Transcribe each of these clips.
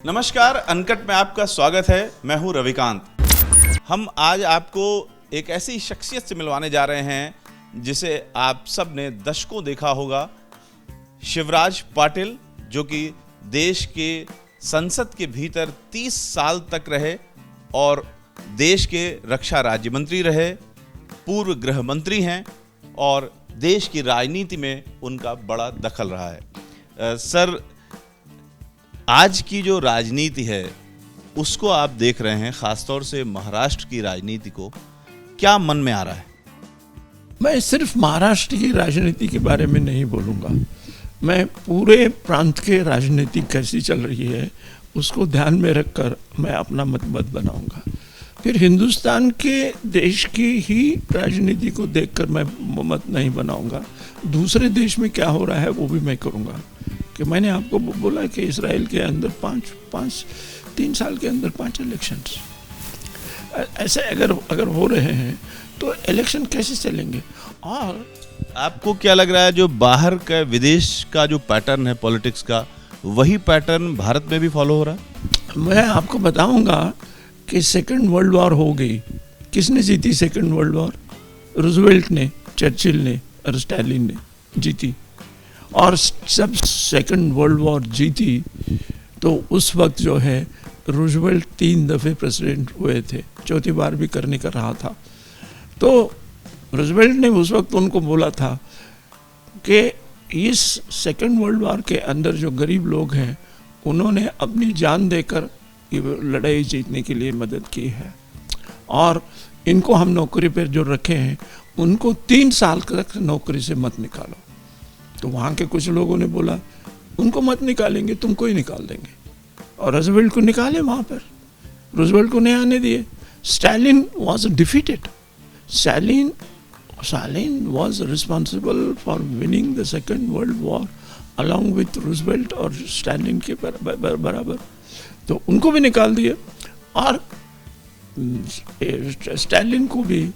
नमस्कार, अनकट में आपका स्वागत है। मैं हूं रविकांत। हम आज आपको एक ऐसी शख्सियत से मिलवाने जा रहे हैं जिसे आप सब ने दशकों देखा होगा। शिवराज पाटिल, जो कि देश के संसद के भीतर 30 साल तक रहे और देश के रक्षा राज्य मंत्री रहे, पूर्व गृह मंत्री हैं और देश की राजनीति में उनका बड़ा दखल रहा है। सर, आज की जो राजनीति है उसको आप देख रहे हैं, खासतौर से महाराष्ट्र की राजनीति को, क्या मन में आ रहा है? मैं सिर्फ महाराष्ट्र की राजनीति के बारे में नहीं बोलूँगा, मैं पूरे प्रांत के राजनीति कैसी चल रही है उसको ध्यान में रखकर मैं अपना मत बनाऊँगा। फिर हिंदुस्तान के देश की ही राजनीति को देखकर मैं मत नहीं बनाऊँगा। दूसरे देश में क्या हो रहा है वो भी मैं करूँगा। कि मैंने आपको बोला कि इसराइल के अंदर 3 साल के अंदर 5 इलेक्शंस ऐसे अगर हो रहे हैं तो इलेक्शन कैसे चलेंगे। और आपको क्या लग रहा है, जो बाहर का विदेश का जो पैटर्न है पॉलिटिक्स का, वही पैटर्न भारत में भी फॉलो हो रहा है? मैं आपको बताऊंगा कि सेकंड वर्ल्ड वॉर हो गई। किसने जीती सेकंड वर्ल्ड वॉर? रूजवेल्ट ने, चर्चिल ने और स्टालिन ने जीती। और जब सेकंड वर्ल्ड वॉर जीती तो उस वक्त जो है रूजवेल्ट 3 दफ़े प्रेसिडेंट हुए थे, चौथी बार भी करने का रहा था। तो रूजवेल्ट ने उस वक्त उनको बोला था कि इस सेकंड वर्ल्ड वॉर के अंदर जो गरीब लोग हैं उन्होंने अपनी जान देकर ये लड़ाई जीतने के लिए मदद की है और इनको हम नौकरी पर जो रखे हैं उनको 3 साल तक नौकरी से मत निकालो। तो वहाँ के कुछ लोगों ने बोला उनको मत निकालेंगे, तुमको ही निकाल देंगे। और रूजवेल्ट को निकाले वहाँ पर, रूजवेल्ट को नहीं आने दिए। Stalin was defeated. Stalin was responsible for winning the second world war along with Roosevelt और स्टालिन के बराबर। तो उनको भी निकाल दिए। और स्टालिन को भी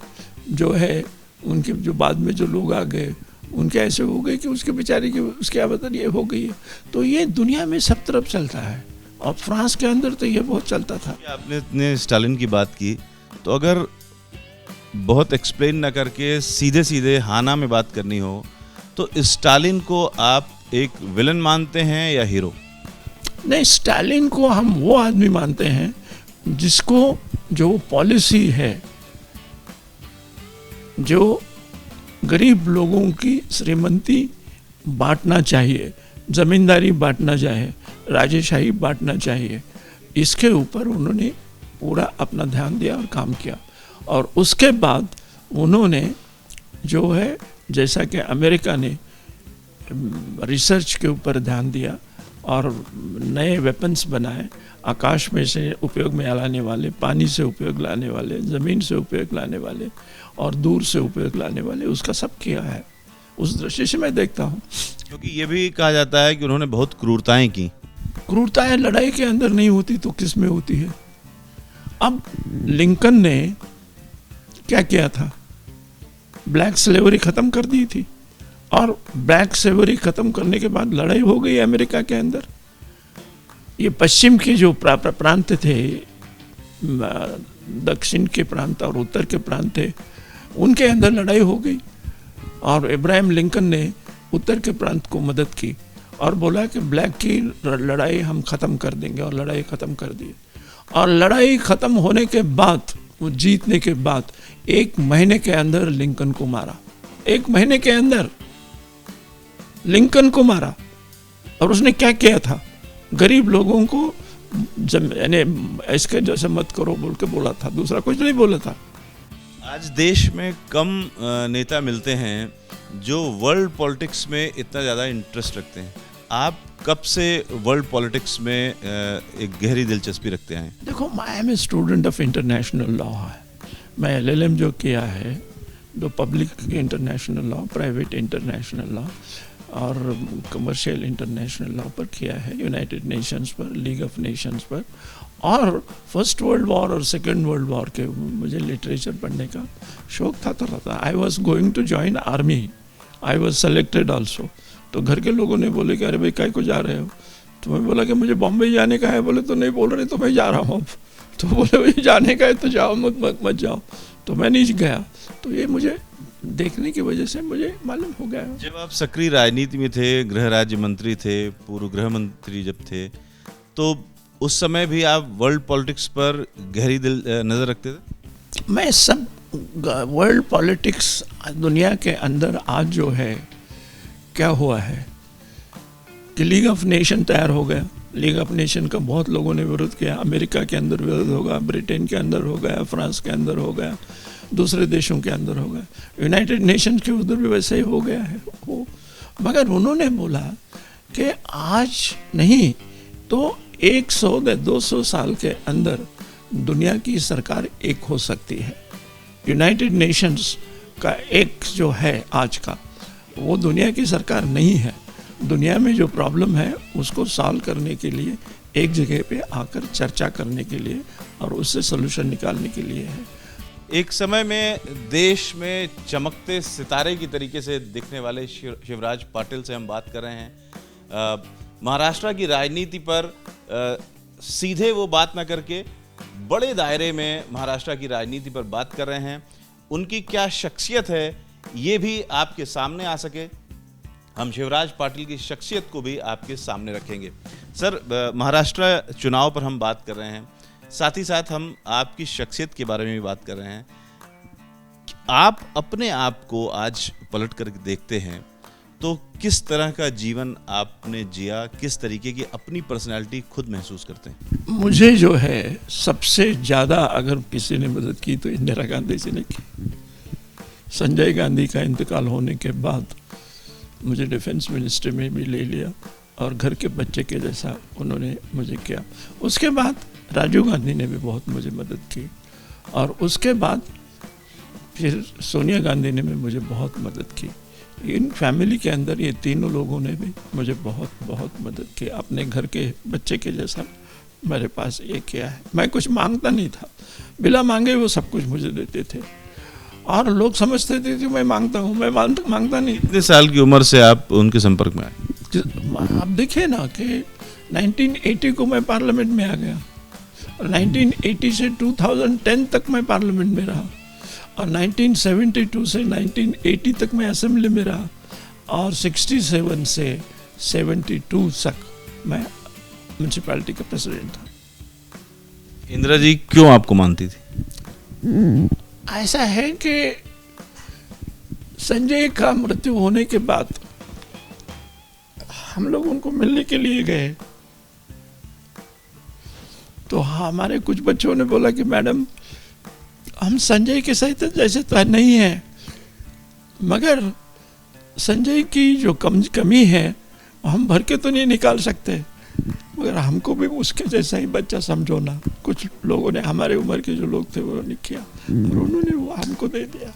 जो है उनके जो बाद में जो लोग आ गए उनके ऐसे हो गए कि उसके बेचारे की उसकी आदत ये हो गई है। तो ये दुनिया में सब तरफ चलता है और फ्रांस के अंदर तो ये बहुत चलता था। आपने स्टालिन की बात की, तो अगर बहुत एक्सप्लेन न करके सीधे सीधे हाना में बात करनी हो तो स्टालिन को आप एक विलन मानते हैं या हीरो? नहीं, स्टालिन को हम वो आदमी मानते हैं जिसको जो पॉलिसी है, जो गरीब लोगों की श्रीमंती बांटना चाहिए, ज़मींदारी बांटना चाहिए, राजेशाही बांटना चाहिए, इसके ऊपर उन्होंने पूरा अपना ध्यान दिया और काम किया। और उसके बाद उन्होंने जो है, जैसा कि अमेरिका ने रिसर्च के ऊपर ध्यान दिया और नए वेपन्स बनाए, आकाश में से उपयोग में लाने वाले, पानी से उपयोग लाने वाले, ज़मीन से उपयोग लाने वाले और दूर से उपयोग लाने वाले, उसका सब किया है। उस दृष्टि से मैं देखता हूँ। क्योंकि ये भी कहा जाता है कि उन्होंने बहुत क्रूरताएं की। क्रूरताएं लड़ाई के अंदर नहीं होती तो किस में होती है? अब लिंकन ने क्या किया था? ब्लैक स्लेवरी ख़त्म कर दी थी और ब्लैक स्लेवरी ख़त्म करने के बाद लड़ाई हो गई अमेरिका के अंदर। ये पश्चिम के जो प्रांत थे, दक्षिण के प्रांत और उत्तर के प्रांत थे, उनके अंदर लड़ाई हो गई और इब्राहिम लिंकन ने उत्तर के प्रांत को मदद की और बोला कि ब्लैक की लड़ाई हम ख़त्म कर देंगे, और लड़ाई ख़त्म कर दी। और लड़ाई ख़त्म होने के बाद, वो जीतने के बाद 1 महीने के अंदर लिंकन को मारा। 1 महीने के अंदर लिंकन को मारा। और उसने क्या किया था? गरीब लोगों को यानी इसके जैसे मत करो बोल के बोला था, दूसरा कुछ नहीं बोला था। आज देश में कम नेता मिलते हैं जो वर्ल्ड पॉलिटिक्स में इतना ज़्यादा इंटरेस्ट रखते हैं। आप कब से वर्ल्ड पॉलिटिक्स में एक गहरी दिलचस्पी रखते हैं? देखो, I am a student of international law है। मैं LLM जो किया है, जो public international law, private international law और कमर्शियल इंटरनेशनल लॉ पर किया है, यूनाइटेड नेशंस पर, लीग ऑफ नेशंस पर। और फर्स्ट वर्ल्ड वॉर और सेकेंड वर्ल्ड वॉर के मुझे लिटरेचर पढ़ने का शौक था। I was going to join army, I was selected also. तो घर के लोगों ने बोले कि अरे भाई काय को जा रहे हो? तो मैं बोला कि मुझे बॉम्बे जाने का है। बोले तो नहीं बोल रहे, तो मैं जा रहा हूँ अब। तो बोले मुझे जाने का है तो जाओ, मत जाओ। तो मैं नहीं गया। तो ये मुझे देखने की वजह से मुझे मालूम हो गया। जब आप सक्रिय राजनीति में थे, गृह राज्य मंत्री थे, पूर्व गृह मंत्री जब थे, तो उस समय भी आप वर्ल्ड पॉलिटिक्स पर गहरी नज़र रखते थे? मैं सब वर्ल्ड पॉलिटिक्स दुनिया के अंदर आज जो है क्या हुआ है कि लीग ऑफ नेशन तैयार हो गया। लीग ऑफ नेशन का बहुत लोगों ने विरोध किया। अमेरिका के अंदर विरोध होगा, ब्रिटेन के अंदर हो गया, फ्रांस के अंदर हो गया, दूसरे देशों के अंदर हो गया, यूनाइटेड नेशन के उधर भी वैसे ही हो गया है वो। मगर उन्होंने बोला कि आज नहीं तो 100-200 साल के अंदर दुनिया की सरकार एक हो सकती है। यूनाइटेड नेशंस का एक जो है आज का, वो दुनिया की सरकार नहीं है। दुनिया में जो प्रॉब्लम है उसको सॉल्व करने के लिए एक जगह पे आकर चर्चा करने के लिए और उससे सलूशन निकालने के लिए है। एक समय में देश में चमकते सितारे की तरीके से दिखने वाले शिवराज पाटिल से हम बात कर रहे हैं। महाराष्ट्र की राजनीति पर सीधे वो बात ना करके बड़े दायरे में महाराष्ट्र की राजनीति पर बात कर रहे हैं। उनकी क्या शख्सियत है ये भी आपके सामने आ सके, हम शिवराज पाटिल की शख्सियत को भी आपके सामने रखेंगे। सर, महाराष्ट्र चुनाव पर हम बात कर रहे हैं, साथ ही साथ हम आपकी शख्सियत के बारे में भी बात कर रहे हैं। आप अपने आप को आज पलट कर देखते हैं तो किस तरह का जीवन आपने जिया, किस तरीके की अपनी पर्सनैलिटी खुद महसूस करते हैं? मुझे जो है सबसे ज़्यादा अगर किसी ने मदद की तो इंदिरा गांधी जी ने की। संजय गांधी का इंतकाल होने के बाद मुझे डिफेंस मिनिस्ट्री में भी ले लिया और घर के बच्चे के जैसा उन्होंने मुझे किया। उसके बाद राजीव गांधी ने भी बहुत मुझे मदद की और उसके बाद फिर सोनिया गांधी ने भी मुझे बहुत मदद की। इन फैमिली के अंदर ये तीनों लोगों ने भी मुझे बहुत बहुत मदद की। अपने घर के बच्चे के जैसा मेरे पास ये किया है। मैं कुछ मांगता नहीं था, बिना मांगे वो सब कुछ मुझे देते थे और लोग समझते थे कि मैं मांगता हूँ। मैं मांगता नहीं। कितने साल की उम्र से आप उनके संपर्क में आए? आप देखिए ना कि 1980 को मैं पार्लियामेंट में आ गया और 1980 से 2010 तक मैं पार्लियामेंट में रहा और 1972 से 1980 तक मैं असेंबली में रहा और 67 से 72 तक मैं म्यूनसिपैलिटी का प्रेसिडेंट था। इंदिरा जी क्यों आपको मानती थी? ऐसा है कि संजय का मृत्यु होने के बाद हम लोग उनको मिलने के लिए गए तो हमारे कुछ बच्चों ने बोला कि मैडम हम संजय के सहित जैसे तो नहीं है, मगर संजय की जो कमी है हम भर के तो नहीं निकाल सकते, मगर हमको भी उसके जैसा ही बच्चा समझो ना। कुछ लोगों ने हमारे उम्र के जो लोग थे वो नहीं किया और उन्होंने वो हमको दे दिया।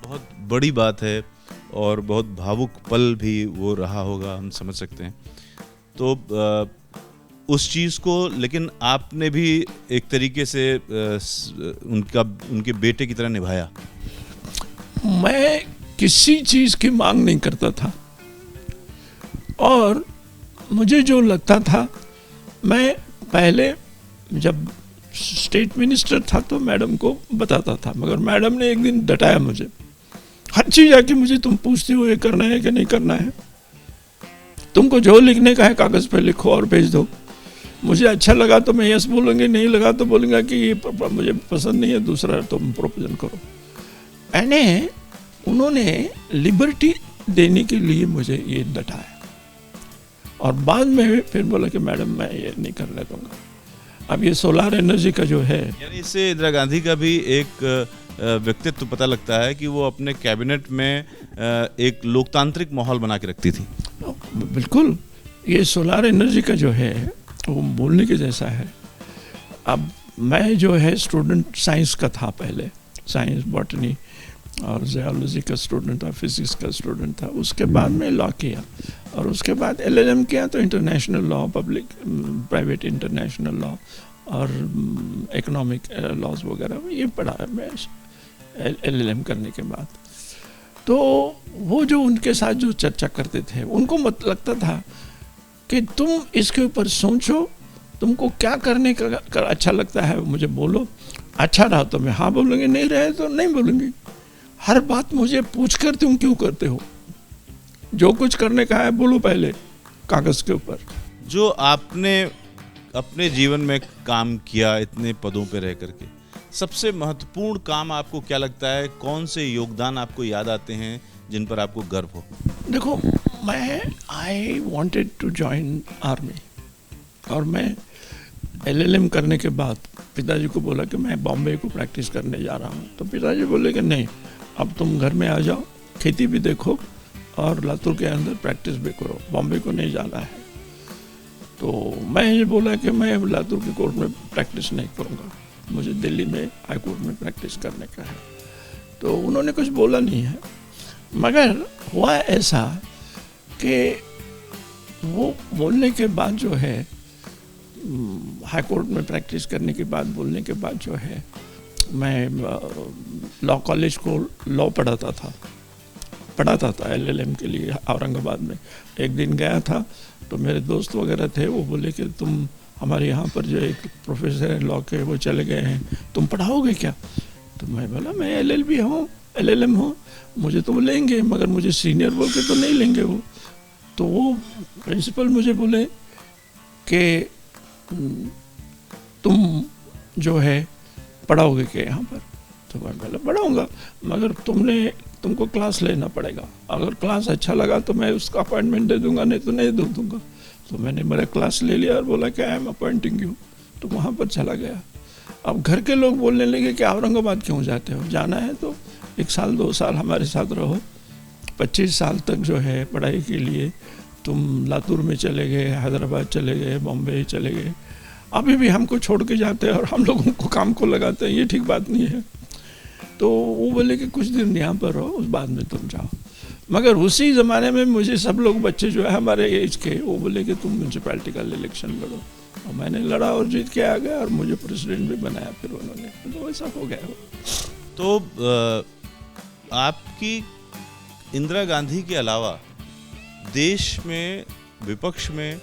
बहुत बड़ी बात है और बहुत भावुक पल भी वो रहा होगा, हम समझ सकते हैं। तो उस चीज़ को लेकिन आपने भी एक तरीके से उनके बेटे की तरह निभाया। मैं किसी चीज़ की मांग नहीं करता था और मुझे जो लगता था, मैं पहले जब स्टेट मिनिस्टर था तो मैडम को बताता था, मगर मैडम ने एक दिन डटाया मुझे। हर चीज़ आके मुझे तुम पूछते हो ये करना है कि नहीं करना है, तुमको जो लिखने का है कागज़ पे लिखो और भेज दो। मुझे अच्छा लगा तो मैं यस बोलूँगी, नहीं लगा तो बोलूँगा कि ये मुझे पसंद नहीं है, दूसरा तुम प्रोपोजल करो। यानी उन्होंने लिबर्टी देने के लिए मुझे ये डटाया और बाद में फिर बोला कि मैडम मैं ये नहीं करने दूंगा। अब ये सोलार एनर्जी का जो है, यानी इससे इंदिरा गांधी का भी एक व्यक्तित्व पता लगता है कि वो अपने कैबिनेट में एक लोकतांत्रिक माहौल बना के रखती थी। बिल्कुल, ये सोलार एनर्जी का जो है वो बोलने के जैसा है। अब मैं जो है स्टूडेंट साइंस का था, पहले साइंस बॉटनी और जियोलॉजी का स्टूडेंट था, फिजिक्स का स्टूडेंट था। उसके बाद मैं लॉ किया और उसके बाद LLM किया तो international law, public private international law और इकोनॉमिक लॉज वगैरह ये पढ़ा है मैं LLM करने के बाद। तो वो जो उनके साथ जो चर्चा करते थे उनको लगता था कि तुम इसके ऊपर सोचो, तुमको क्या करने का अच्छा लगता है मुझे बोलो, अच्छा रहा तो मैं हाँ बोलूँगी, नहीं रहे तो नहीं बोलूँगी। हर बात मुझे पूछकर तुम क्यों करते हो? जो कुछ करने का है बोलो पहले कागज़ के ऊपर। जो आपने अपने जीवन में काम किया इतने पदों पे रह करके, सबसे महत्वपूर्ण काम आपको क्या लगता है? कौन से योगदान आपको याद आते हैं जिन पर आपको गर्व हो? देखो, I wanted to join army, और मैं LLM करने के बाद पिताजी को बोला कि मैं बॉम्बे को प्रैक्टिस करने जा रहा हूँ। तो पिताजी बोले कि नहीं, अब तुम घर में आ जाओ, खेती भी देखो और लातूर के अंदर प्रैक्टिस भी करो, बॉम्बे को नहीं जाना है। तो मैं ये बोला कि मैं लातूर के कोर्ट में प्रैक्टिस नहीं करूँगा, मुझे दिल्ली में हाई कोर्ट में प्रैक्टिस करने का है। तो उन्होंने कुछ बोला नहीं है, मगर हुआ ऐसा कि वो बोलने के बाद जो है, हाई कोर्ट में प्रैक्टिस करने के बाद बोलने के बाद जो है, मैं लॉ कॉलेज को लॉ पढ़ाता था LLM के लिए औरंगाबाद में। एक दिन गया था तो मेरे दोस्त वगैरह थे, वो बोले कि तुम हमारे यहाँ पर जो एक प्रोफेसर है लॉ के, वो चले गए हैं, तुम पढ़ाओगे क्या? तो मैं बोला मैं LLB हूँ, LLM हूँ, मुझे तो वो लेंगे, मगर मुझे सीनियर बोल के तो नहीं लेंगे वो। तो वो प्रिंसिपल मुझे बोले कि तुम जो है पढ़ाओगे क्या यहाँ पर? तो मैं बोला पढ़ाऊँगा, मगर तुमको क्लास लेना पड़ेगा, अगर क्लास अच्छा लगा तो मैं उसका अपॉइंटमेंट दे दूंगा, नहीं तो नहीं दूंगा। तो मैंने मेरा क्लास ले लिया और बोला कि आई एम अपॉइंटिंग यू, तो वहाँ पर चला गया। अब घर के लोग बोलने लगे कि औरंगाबाद क्यों जाते हो, जाना है तो 1 साल 2 साल हमारे साथ रहो, 25 साल तक जो है पढ़ाई के लिए तुम लातूर में चले गए, हैदराबाद चले गए, बॉम्बे चले गए, अभी भी हमको छोड़ के जाते हैं और हम लोगों को काम को लगाते हैं, ये ठीक बात नहीं है। तो वो बोले कि कुछ दिन यहाँ पर रहो, उस बाद में तुम जाओ। मगर उसी ज़माने में मुझे सब लोग बच्चे जो है हमारे एज के, वो बोले कि तुम म्यूनसिपैलिटी का इलेक्शन लड़ो, और मैंने लड़ा और जीत के आ गया और मुझे प्रेसिडेंट भी बनाया फिर उन्होंने, तो वैसा हो गया। तो आपकी इंदिरा गांधी के अलावा देश में विपक्ष में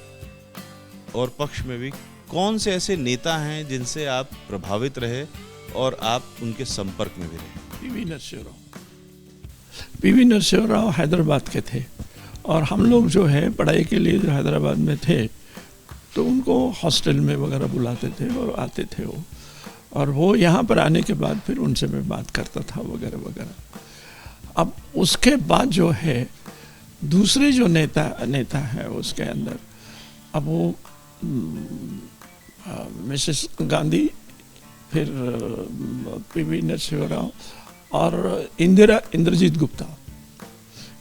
और पक्ष में भी कौन से ऐसे नेता हैं जिनसे आप प्रभावित रहे और आप उनके संपर्क में भी रहे? पीवी नरसिंह राव हैदराबाद के थे, और हम लोग जो है पढ़ाई के लिए जो हैदराबाद में थे तो उनको हॉस्टल में वगैरह बुलाते थे और आते थे वो, और वो यहाँ पर आने के बाद फिर उनसे मैं बात करता था वगैरह वगैरह। अब उसके बाद जो है दूसरे जो नेता है उसके अंदर, अब वो मिसेस गांधी, फिर पीवी नरसिंह राव और Indrajit Gupta,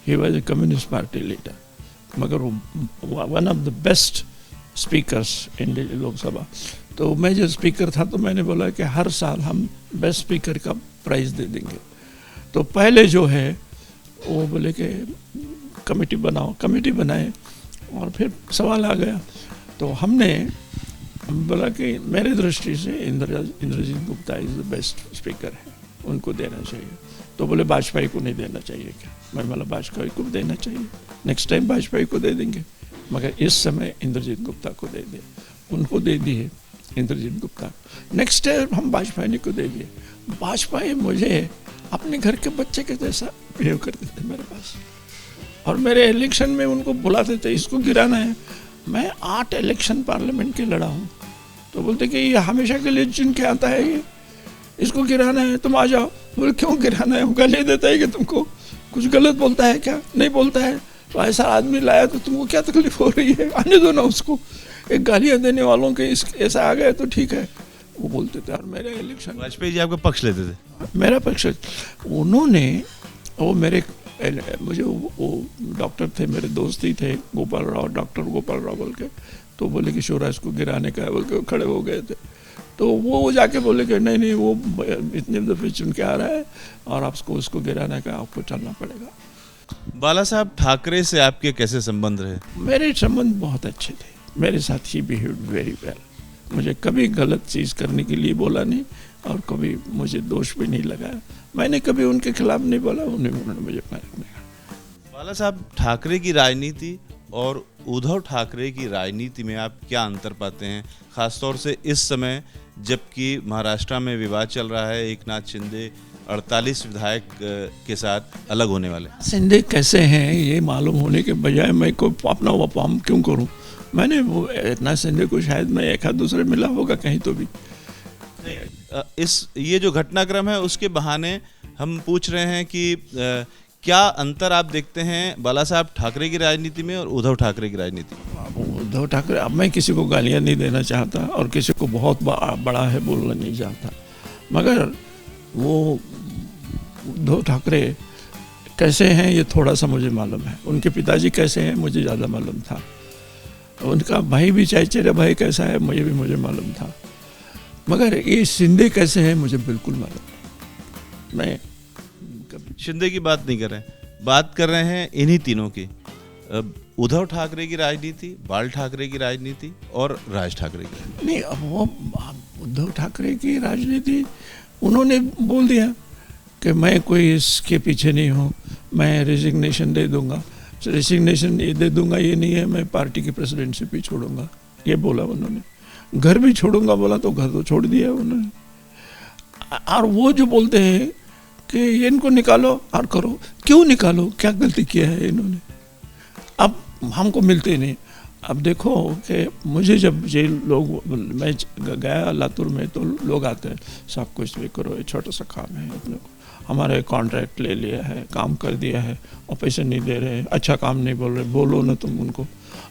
he was a communist party leader, मगर वो one of the best speakers in Delhi Lok Sabha. तो मैं जो स्पीकर था तो मैंने बोला कि हर साल हम बेस्ट स्पीकर का प्राइज़ दे देंगे। तो पहले जो है वो बोले कि कमेटी बनाओ, कमेटी बनाए, और फिर सवाल आ गया तो हमने बोला कि मेरे दृष्टि से Indrajit Gupta is the best speaker है, उनको देना चाहिए। तो बोले वाजपेयी को नहीं देना चाहिए क्या? मैं बोला वाजपेयी को देना चाहिए, नेक्स्ट टाइम वाजपेयी को दे देंगे, मगर इस समय इंद्रजीत गुप्ता को दे दे। उनको दे दिए इंद्रजीत गुप्ता, नेक्स्ट टाइम हम वाजपेयी को दे दिए। वाजपेयी मुझे अपने घर के बच्चे के जैसा बिहेव करते थे मेरे पास, और मेरे इलेक्शन में उनको बुलाते थे, इसको गिराना है। मैं 8 इलेक्शन पार्लियामेंट के लड़ा हूँ, तो बोलते कि ये हमेशा के लिए चुन के आता है, ये इसको गिराना है, तुम आ जाओ। बोले क्यों गिराना है? वो गाली देता है कि तुमको कुछ गलत बोलता है क्या? नहीं बोलता है, तो ऐसा आदमी लाया तो तुमको क्या तकलीफ हो रही है, आने दो ना उसको। एक गालियाँ देने वालों के ऐसा आ गया तो ठीक है, वो बोलते थे। और मेरे इलेक्शन, वाजपेयी जी आपका पक्ष लेते थे? मेरा पक्ष, उन्होंने वो मुझे वो डॉक्टर थे, मेरे दोस्त ही थे, गोपाल राव, डॉक्टर गोपाल राव बोल के, तो बोले कि शिवराज को गिराने का है बोल के खड़े हो गए थे। तो वो जाके बोले कि नहीं वो इतने दफे चुन के आ रहा है और आपको उसको गिराने का, आपको चलना पड़ेगा। बाला साहब ठाकरे से आपके कैसे संबंध रहे? मेरे संबंध बहुत अच्छे थे, मेरे साथ ही बिहेव्ड वेरी वेल, मुझे कभी गलत चीज़ करने के लिए बोला नहीं और कभी मुझे दोष भी नहीं लगाया। मैंने कभी उनके खिलाफ नहीं बोला, उन्होंने मुझे फर्क नहीं। बाला साहब, ठाकरे की राजनीति और उद्धव ठाकरे की राजनीति में आप क्या अंतर पाते हैं, खासतौर से इस समय जबकि महाराष्ट्र में विवाद चल रहा है, एकनाथ शिंदे 48 विधायक के साथ अलग होने वाले। शिंदे कैसे हैं ये मालूम होने के बजाय मैं को अपना वाम क्यों करूं? मैंने वो इतना शिंदे को शायद मैं एक हाथ दूसरे मिला होगा कहीं तो भी। ये जो घटनाक्रम है उसके बहाने हम पूछ रहे हैं कि क्या अंतर आप देखते हैं बाला साहब ठाकरे की राजनीति में और उद्धव ठाकरे की राजनीति में? उद्धव ठाकरे, अब मैं किसी को गालियां नहीं देना चाहता और किसी को बहुत बड़ा है बोलना नहीं चाहता, मगर वो उद्धव ठाकरे कैसे हैं ये थोड़ा सा मुझे मालूम है। उनके पिताजी कैसे हैं मुझे ज़्यादा मालूम था। उनका भाई भी चचेरा भाई कैसा है मुझे मालूम था, मगर ये शिंदे कैसे हैं मुझे बिल्कुल मालूम नहीं। मैं शिंदे की बात नहीं कर रहे हैं, बात कर रहे हैं इन्हीं तीनों की, उद्धव ठाकरे की राजनीति, बाल ठाकरे की राजनीति और राज ठाकरे की। नहीं, अब वो उद्धव ठाकरे की राजनीति उन्होंने बोल दिया कि मैं कोई इसके पीछे नहीं हूँ, मैं रेजिग्नेशन दे दूंगा। रेजिग्नेशन ये दे दूंगा ये नहीं है मैं पार्टी की प्रेसिडेंटशिप भी छोड़ूंगा, ये बोला उन्होंने। घर भी छोड़ूंगा बोला तो घर तो छोड़ दिया उन्होंने। और वो जो बोलते हैं कि ये इनको निकालो और करो, क्यों निकालो, क्या गलती किया है इन्होंने? अब हमको मिलते नहीं। अब देखो कि मुझे जब ये लोग, मैं गया लातूर में तो लोग आते हैं, सब कुछ भी करो, ये छोटा सा काम है, अपने को हमारे कॉन्ट्रैक्ट ले लिया है, काम कर दिया है और पैसे नहीं दे रहे, अच्छा काम नहीं बोल रहे, बोलो ना तुम उनको।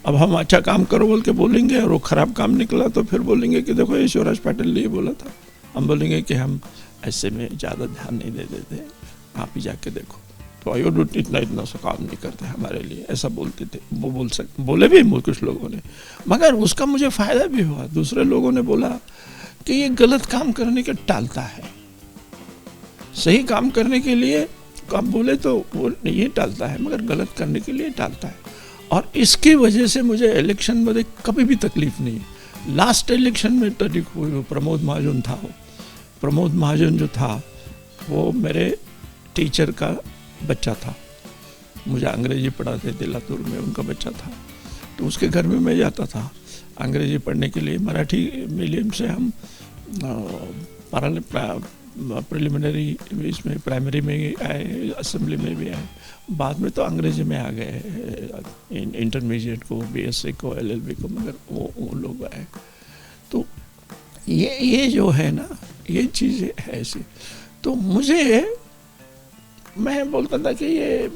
अब हम अच्छा काम करो बोल के बोलेंगे और वो ख़राब काम निकला तो फिर बोलेंगे कि देखो ये शिवराज पाटिल ने ये बोला था। हम बोलेंगे कि हम ऐसे में ज़्यादा ध्यान नहीं दे देते, आप ही जाके देखो, तो अयोडूट इतना सा काम नहीं करते हमारे लिए, ऐसा बोलते थे। वो बोले भी कुछ लोगों ने, मगर उसका मुझे फ़ायदा भी हुआ। दूसरे लोगों ने बोला कि ये गलत काम करने के टालता है, सही काम करने के लिए आप बोले तो वो ये टालता है, मगर गलत करने के लिए टालता है। और इसकी वजह से मुझे इलेक्शन में कभी भी तकलीफ नहीं है। लास्ट इलेक्शन में तो प्रमोद महाजन था, वो प्रमोद महाजन जो था वो मेरे टीचर का बच्चा था, मुझे अंग्रेजी पढ़ाते थे लातूर में, उनका बच्चा था। तो उसके घर में मैं जाता था अंग्रेजी पढ़ने के लिए। मराठी मीडियम से हम प्रिलिमिनरी इसमें प्राइमरी में आए, असेंबली में भी आए, बाद में तो अंग्रेजी में आ गए, इंटरमीडिएट को, बीएससी को, एलएलबी को, मगर वो लोग आए। तो ये जो है ना, ये चीज़ें है ऐसी। तो मैं बोलता था कि ये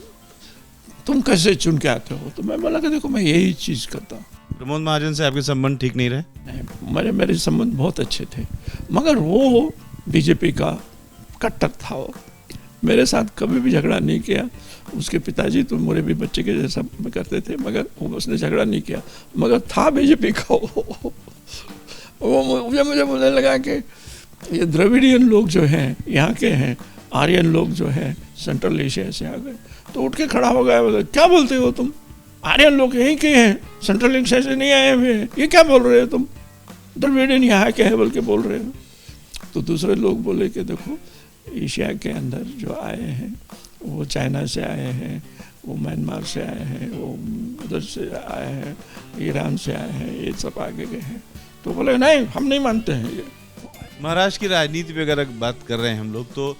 तुम कैसे चुन के आते हो, तो मैं बोला कि देखो मैं यही चीज़ करता हूँ। प्रमोद महाजन से आपके संबंध ठीक नहीं रहे? नहीं, मेरे संबंध बहुत अच्छे थे, मगर वो बीजेपी का कट्टर था। वो मेरे साथ कभी भी झगड़ा नहीं किया। उसके पिताजी तो मेरे भी बच्चे के जैसा करते थे, मगर उसने झगड़ा नहीं किया, मगर था बीजेपी का वो मुझे बोलने लगा कि ये द्रविडियन लोग जो हैं यहाँ के हैं, आर्यन लोग जो हैं सेंट्रल एशिया से आ गए, तो उठ के खड़ा हो गया, बोला क्या बोलते हो तुम, आर्यन लोग यहीं के हैं, सेंट्रल एशिया से नहीं आए हुए हैं, ये क्या बोल रहे हो तुम, द्रविडियन यहाँ के हैं बोल के बोल रहे हो। तो दूसरे लोग बोले कि देखो एशिया के अंदर जो आए हैं वो चाइना से आए हैं, वो म्यांमार से आए हैं, वो उधर से आए हैं, ईरान से आए हैं, ये सब आगे गए हैं। तो बोले नहीं हम नहीं मानते हैं ये। महाराष्ट्र की राजनीति पे अगर बात कर रहे हैं हम लोग, तो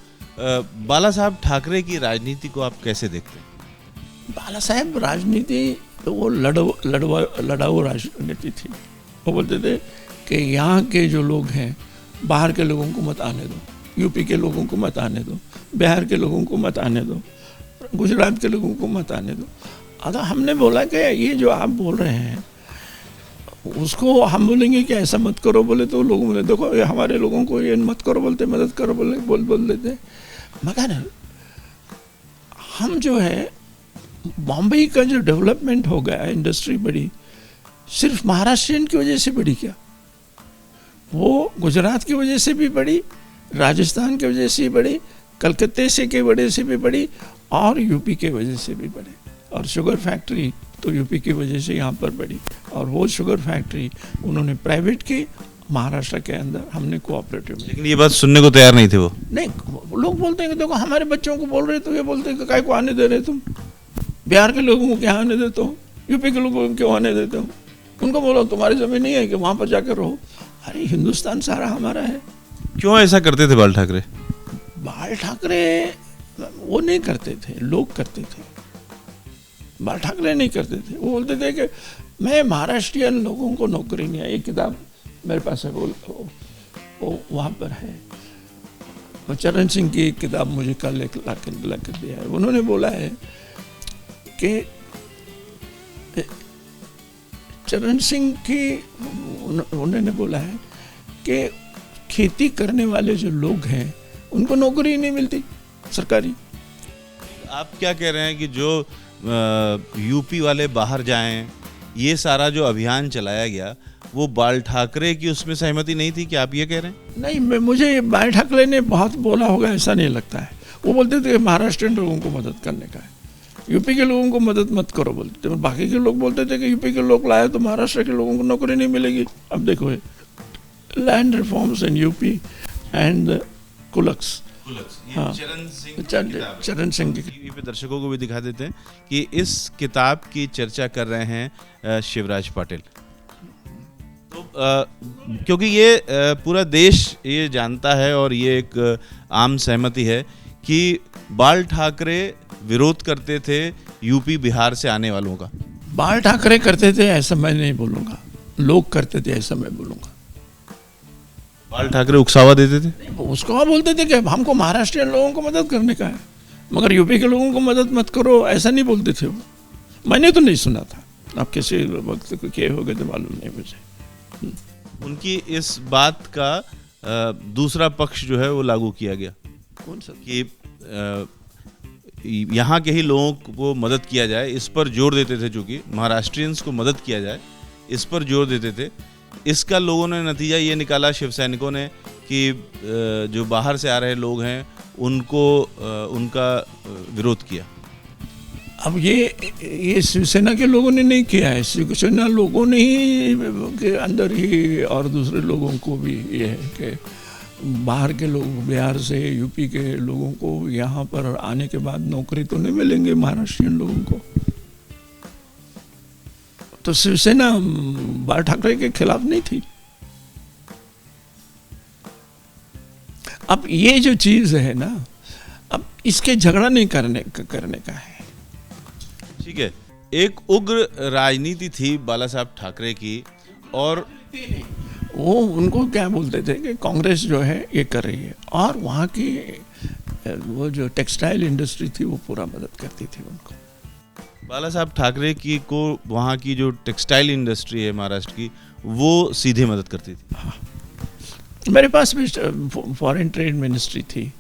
बाला साहब ठाकरे की राजनीति को आप कैसे देखते हैं? बाला साहब राजनीति तो वो लड़ाऊ राजनीति थी। वो बोलते थे कि यहाँ के जो लोग हैं बाहर के लोगों को मत आने दो, यूपी के लोगों को मत आने दो, बिहार के लोगों को मत आने दो, गुजरात के लोगों को मत आने दो। अतः हमने बोला कि ये जो आप बोल रहे हैं उसको हम बोलेंगे कि ऐसा मत करो, बोले तो लोग बोले देखो ये हमारे लोगों को ये मत करो बोलते, मदद करो बोल देते। मगर हम जो है बॉम्बे का जो डेवलपमेंट हो गया, इंडस्ट्री बढ़ी, सिर्फ महाराष्ट्रियन की वजह से बढ़ी क्या? वो गुजरात की वजह से भी बढ़ी, राजस्थान की वजह से भी बढ़ी, कलकत्ते से के वजह से भी बढ़ी और यूपी के वजह से भी बढ़ी। और शुगर फैक्ट्री तो यूपी की वजह से यहाँ पर बढ़ी, और वो शुगर फैक्ट्री उन्होंने प्राइवेट की, महाराष्ट्र के अंदर हमने कोऑपरेटिव में। लेकिन ये बात सुनने को तैयार नहीं थे वो। नहीं, लोग बोलते हैं कि देखो हमारे बच्चों को बोल रहे तो ये बोलते हैं कि काय को आने दे रहे तुम, बिहार के लोगों को क्या आने देते हो, यूपी के लोगों को क्यों आने देते हो? उनको बोलो तुम्हारी ज़मीन नहीं है कि वहाँ पर जाकर रहो। अरे हिंदुस्तान सारा हमारा है। क्यों ऐसा करते थे बाल ठाकरे? बाल ठाकरे वो नहीं करते थे, लोग करते थे। बाल ठाकरे नहीं करते थे। वो बोलते थे कि मैं महाराष्ट्रियन लोगों को नौकरी नहीं है। एक किताब मेरे पास है, वो वहाँ पर है। और चरण सिंह की एक किताब मुझे कल ला कर दिया है। उन्होंने बोला है कि चरण सिंह की उन्होंने बोला है कि खेती करने वाले जो लोग हैं उनको नौकरी नहीं मिलती सरकारी। आप क्या कह रहे हैं कि जो यूपी वाले बाहर जाएं, ये सारा जो अभियान चलाया गया वो बाल ठाकरे की उसमें सहमति नहीं थी? क्या आप ये कह रहे हैं? नहीं, मुझे बाल ठाकरे ने बहुत बोला होगा ऐसा नहीं लगता है। वो बोलते थे महाराष्ट्रियन लोगों को मदद करने का है, यूपी के लोगों को मदद मत करो बोलते थे। बाकी के लोग बोलते थे कि यूपी के लोग लाए तो महाराष्ट्र के लोगों को नौकरी नहीं मिलेगी। अब देखो land reforms in UP and kulaks, हाँ, चरण सिंह की। टीवी पे दर्शकों को भी दिखा देते हैं कि इस किताब की चर्चा कर रहे हैं शिवराज पाटिल। तो क्योंकि ये पूरा देश ये जानता है और ये एक आम सहमति है कि बाल ठाकरे विरोध करते थे यूपी बिहार से आने वालों का। बाल ठाकरे करते थे ऐसा मैं नहीं बोलूँगा, लोग करते थे ऐसा मैं बोलूँगा। बाल ठाकरे उकसावा देते थे? उसको बोलते थे कि हमको महाराष्ट्रियन लोगों को मदद करने का है, मगर यूपी के लोगों को मदद मत करो, ऐसा नहीं बोलते थे वो। मैंने तो नहीं सुना था, आप किसी वक्त को किए होगे तो मालूम नहीं मुझे। उनकी इस बात का दूसरा पक्ष जो है वो लागू किया गया। कौन सा? कि यहाँ के ही लोगों को मदद किया जाए, इस पर जोर देते थे। चूँकि महाराष्ट्रियंस को मदद किया जाए इस पर जोर देते थे। इसका लोगों ने नतीजा ये निकाला, शिव सैनिकों ने, कि जो बाहर से आ रहे लोग हैं उनको उनका विरोध किया। अब ये शिवसेना के लोगों ने नहीं किया है, शिवसेना लोगों ने ही के अंदर ही, और दूसरे लोगों को भी ये है कि बाहर के लोग, बिहार से यूपी के लोगों को यहाँ पर आने के बाद नौकरी तो नहीं मिलेंगे महाराष्ट्रियन लोगों को। तो शिवसेना बाल ठाकरे के खिलाफ नहीं थी। अब ये जो चीज है ना, अब इसके झगड़ा नहीं करने का है। ठीक है, एक उग्र राजनीति थी बाला साहब ठाकरे की, और वो उनको क्या बोलते थे कि कांग्रेस जो है ये कर रही है, और वहाँ की वो जो टेक्सटाइल इंडस्ट्री थी वो पूरा मदद करती थी उनको। बाला साहब ठाकरे की को वहाँ की जो टेक्सटाइल इंडस्ट्री है महाराष्ट्र की, वो सीधे मदद करती थी। हाँ, मेरे पास भी फॉरेन ट्रेड मिनिस्ट्री थी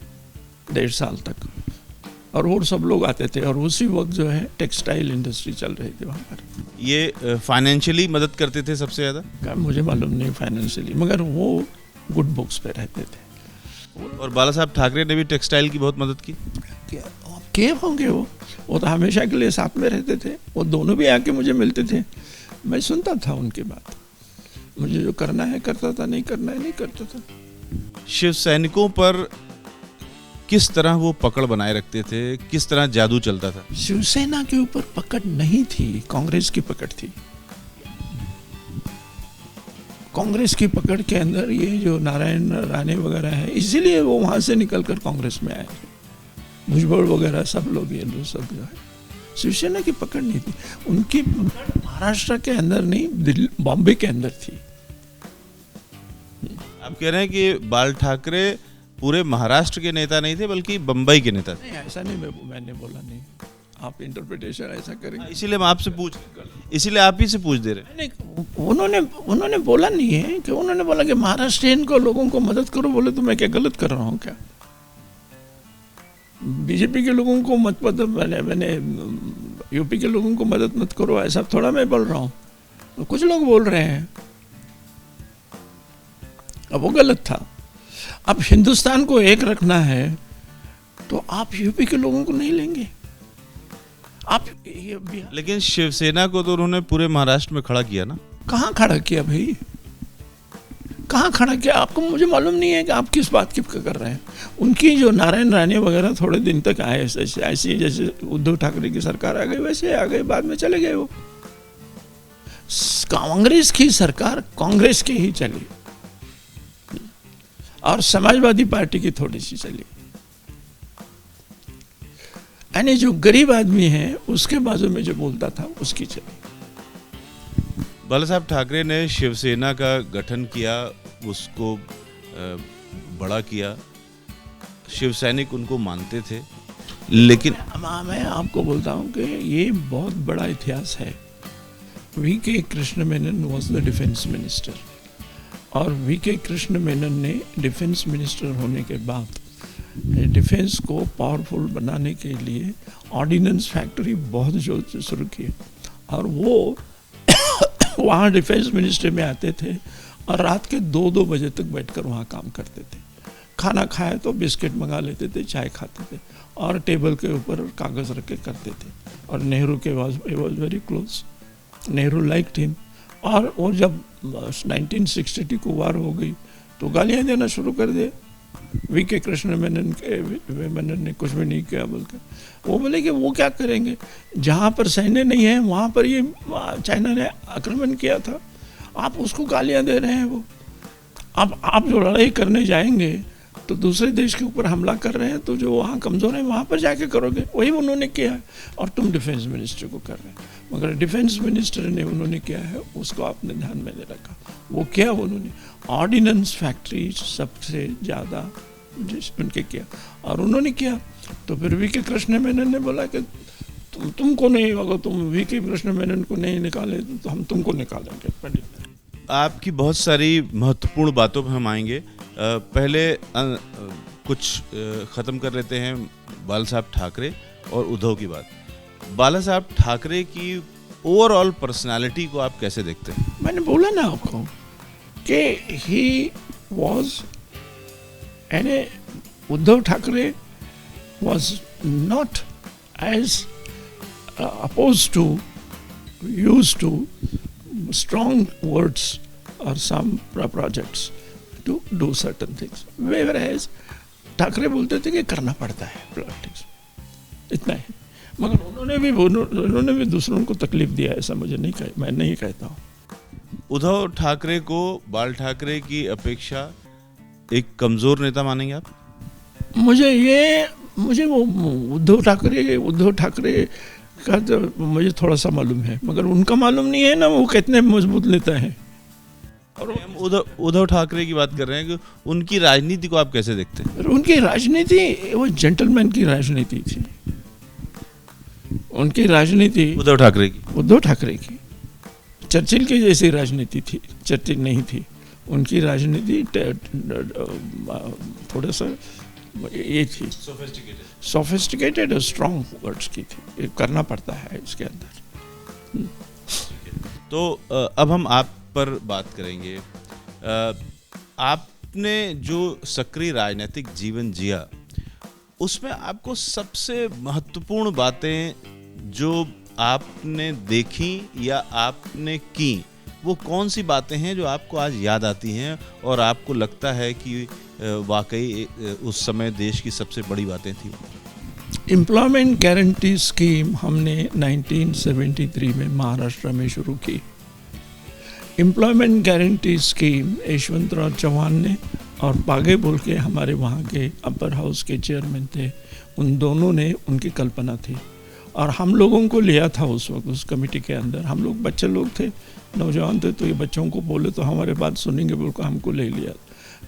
1.5 साल तक, और वो सब लोग आते थे, और उसी वक्त जो है टेक्सटाइल इंडस्ट्री चल रही थी वहाँ पर। ये फाइनेंशियली मदद करते थे सबसे ज़्यादा? मुझे मालूम नहीं फाइनेंशियली, मगर वो गुड बुक्स पे रहते थे। और बाला साहब ठाकरे ने भी टेक्सटाइल की बहुत मदद की। किए होंगे वो तो हमेशा के लिए साथ में रहते थे। वो दोनों भी आके मुझे मिलते थे, मैं सुनता था उनकी बात। मुझे जो करना है करता था, नहीं करना है नहीं करता था। शिव सैनिकों पर किस तरह वो पकड़ बनाए रखते थे, किस तरह जादू चलता था? शिवसेना के ऊपर पकड़ नहीं थी, कांग्रेस की पकड़ थी। कांग्रेस की पकड़ के अंदर ये जो नारायण राणे वगैरह है, इसीलिए वो वहां से निकलकर कांग्रेस में आए। भुजबल वगैरह सब लोग, ये लोग सब जो है, शिवसेना की पकड़ नहीं थी। उनकी पकड़ महाराष्ट्र के अंदर नहीं, दिल्ली बॉम्बे के अंदर थी। आप कह रहे हैं कि बाल ठाकरे पूरे महाराष्ट्र के नेता नहीं थे, बल्कि बम्बई के नेता थे? नहीं, ऐसा नहीं, मैंने बोला नहीं, आप इंटरप्रिटेशन ऐसा करेंगे। इसीलिए मैं आपसे इसीलिए आप ही से पूछ दे रहे हैं। उन्होंने बोला नहीं है कि, उन्होंने बोला कि महाराष्ट्रियन को लोगों को मदद करो। बोले तो मैं क्या गलत कर रहा हूँ क्या? बीजेपी के लोगों को मत मैंने यूपी के लोगों को मदद मत करो, ऐसा थोड़ा मैं बोल रहा हूँ। कुछ लोग बोल रहे हैं, अब वो गलत था। अब हिंदुस्तान को एक रखना है तो आप यूपी के लोगों को नहीं लेंगे आप ये। लेकिन शिवसेना को तो उन्होंने पूरे महाराष्ट्र में खड़ा किया ना? कहाँ खड़ा किया भाई, कहाँ खड़ा किया? आपको, मुझे मालूम नहीं है कि आप किस बात की कर रहे हैं। उनकी जो नारायण राणे वगैरह थोड़े दिन तक आए, ऐसे जैसे उद्धव ठाकरे की सरकार आ गई वैसे आ गए, बाद में चले गए वो। कांग्रेस की सरकार कांग्रेस की ही चली और समाजवादी पार्टी की थोड़ी सी चली, यानी जो गरीब आदमी है उसके बाजू में जो बोलता था उसकी चली। बाला साहब ठाकरे ने शिवसेना का गठन किया, उसको बड़ा किया, शिव सैनिक उनको मानते थे, लेकिन मैं आपको बोलता हूँ कि ये बहुत बड़ा इतिहास है। VK. Krishna Menon was the defence minister, और वी.के. कृष्ण मेनन ने डिफेंस मिनिस्टर होने के बाद डिफेंस को पावरफुल बनाने के लिए ऑर्डिनेंस फैक्ट्री बहुत जोर से शुरू की, और वो वहाँ डिफेंस मिनिस्ट्री में आते थे और रात के 2-2 बजे तक बैठकर वहाँ काम करते थे। खाना खाए तो बिस्किट मंगा लेते थे, चाय खाते थे, और टेबल के ऊपर कागज़ रख के करते थे। और नेहरू के was very close, Nehru liked him. और वो जब 1962 को वार हो गई तो गालियाँ देना शुरू कर दिए। वी.के. कृष्ण मेनन ने कुछ भी नहीं किया बोल के, वो बोले कि वो क्या करेंगे, जहाँ पर सैन्य नहीं है वहाँ पर ये चाइना ने आक्रमण किया था, आप उसको गालियाँ दे रहे हैं। वो अब आप जो लड़ाई करने जाएंगे तो दूसरे देश के ऊपर हमला कर रहे हैं, तो जो वहाँ कमज़ोर है वहाँ पर जाके करोगे, वही उन्होंने किया है। और तुम डिफेंस मिनिस्टर को कर रहे हैं, मगर डिफेंस मिनिस्टर ने उन्होंने किया है उसको आपने ध्यान में नहीं रखा। वो क्या, उन्होंने ऑर्डिनेंस फैक्ट्री सबसे ज़्यादा उनके किया, और उन्होंने किया। तो फिर वी.के. कृष्ण मेनन ने बोला कि तुमको नहीं, अगर तुम वी.के. कृष्ण मेनन को नहीं निकाले तो हम तुमको निकालेंगे। पंडित आपकी बहुत सारी महत्वपूर्ण बातों पर हम आएंगे। पहले कुछ ख़त्म कर लेते हैं बाला साहब ठाकरे और उद्धव की बात। बाला साहब ठाकरे की ओवरऑल पर्सनालिटी को आप कैसे देखते हैं? मैंने बोला ना आपको कि ही वॉज, यानी Uddhav Thackeray was not as oppose to use to strong words or some projects to do certain things, whereas Thackeray बोलते थे कि करना पड़ता है पॉलिटिक्स, इतना है। मगर उन्होंने भी दूसरों को तकलीफ दिया, ऐसा मुझे नहीं कहा, मैं नहीं कहता हूँ। उद्धव ठाकरे को बाल ठाकरे की अपेक्षा एक कमज़ोर नेता मानेंगे आप? मुझे वो उद्धव ठाकरे का तो मुझे थोड़ा सा मालूम है, मगर उनका मालूम नहीं है ना वो कितने मजबूत नेता है। और हम उद्धव ठाकरे की बात कर रहे हैं कि उनकी राजनीति को आप कैसे देखते हैं? उनकी राजनीति वो जेंटलमैन की राजनीति थी, उनकी राजनीति उद्धव ठाकरे की चर्चिल की जैसी राजनीति थी, चर्चिल नहीं थी। उनकी राजनीति थोड़ा सा ये थी, सोफिस्टिकेटेड और स्ट्रॉन्ग वर्ड्स की थी, ये करना पड़ता है इसके अंदर। तो अब हम आप पर बात करेंगे। आपने जो सक्रिय राजनीतिक जीवन जिया उसमें आपको सबसे महत्वपूर्ण बातें जो आपने देखी या आपने की, वो कौन सी बातें हैं जो आपको आज याद आती हैं और आपको लगता है कि वाकई उस समय देश की सबसे बड़ी बातें थी? एम्प्लॉयमेंट गारंटी स्कीम हमने 1973 में महाराष्ट्र में शुरू की। Employment guarantee scheme Yashwantrao Chavan ने और पागे बोल के हमारे वहाँ के अपर हाउस के चेयरमैन थे, उन दोनों ने उनकी कल्पना थी और हम लोगों को लिया था उस वक्त उस कमेटी के अंदर। हम लोग बच्चे लोग थे, नौजवान थे, तो ये बच्चों को बोले तो हमारे बात सुनेंगे बोल कर हमको ले लिया।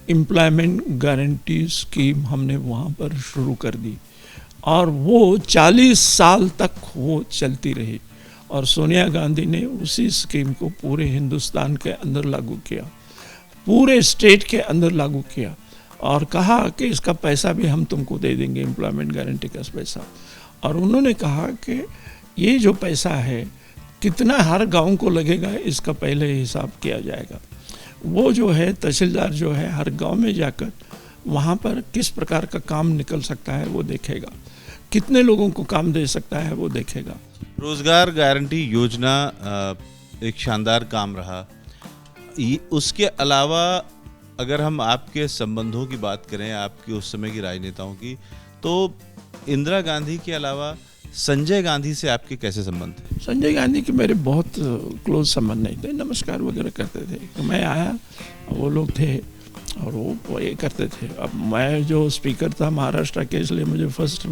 एम्प्लॉयमेंट गारंटी स्कीम हमने वहाँ पर शुरू कर दी और वो 40 साल तक वो चलती रही और सोनिया गांधी ने उसी स्कीम को पूरे हिंदुस्तान के अंदर लागू किया, पूरे स्टेट के अंदर लागू किया और कहा कि इसका पैसा भी हम तुमको दे देंगे, एम्प्लॉयमेंट गारंटी का पैसा। और उन्होंने कहा कि ये जो पैसा है कितना हर गांव को लगेगा इसका पहले हिसाब किया जाएगा। वो जो है तहसीलदार जो है हर गांव में जाकर वहाँ पर किस प्रकार का काम निकल सकता है वो देखेगा, कितने लोगों को काम दे सकता है वो देखेगा। रोजगार गारंटी योजना एक शानदार काम रहा। उसके अलावा अगर हम आपके संबंधों की बात करें, आपकी उस समय की राजनेताओं की, तो इंदिरा गांधी के अलावा संजय गांधी से आपके कैसे संबंध थे? संजय गांधी के मेरे बहुत क्लोज संबंध नहीं थे, नमस्कार वगैरह करते थे। तो मैं आया, वो लोग थे और वो ये करते थे। अब मैं जो स्पीकर था महाराष्ट्र के, इसलिए मुझे फर्स्ट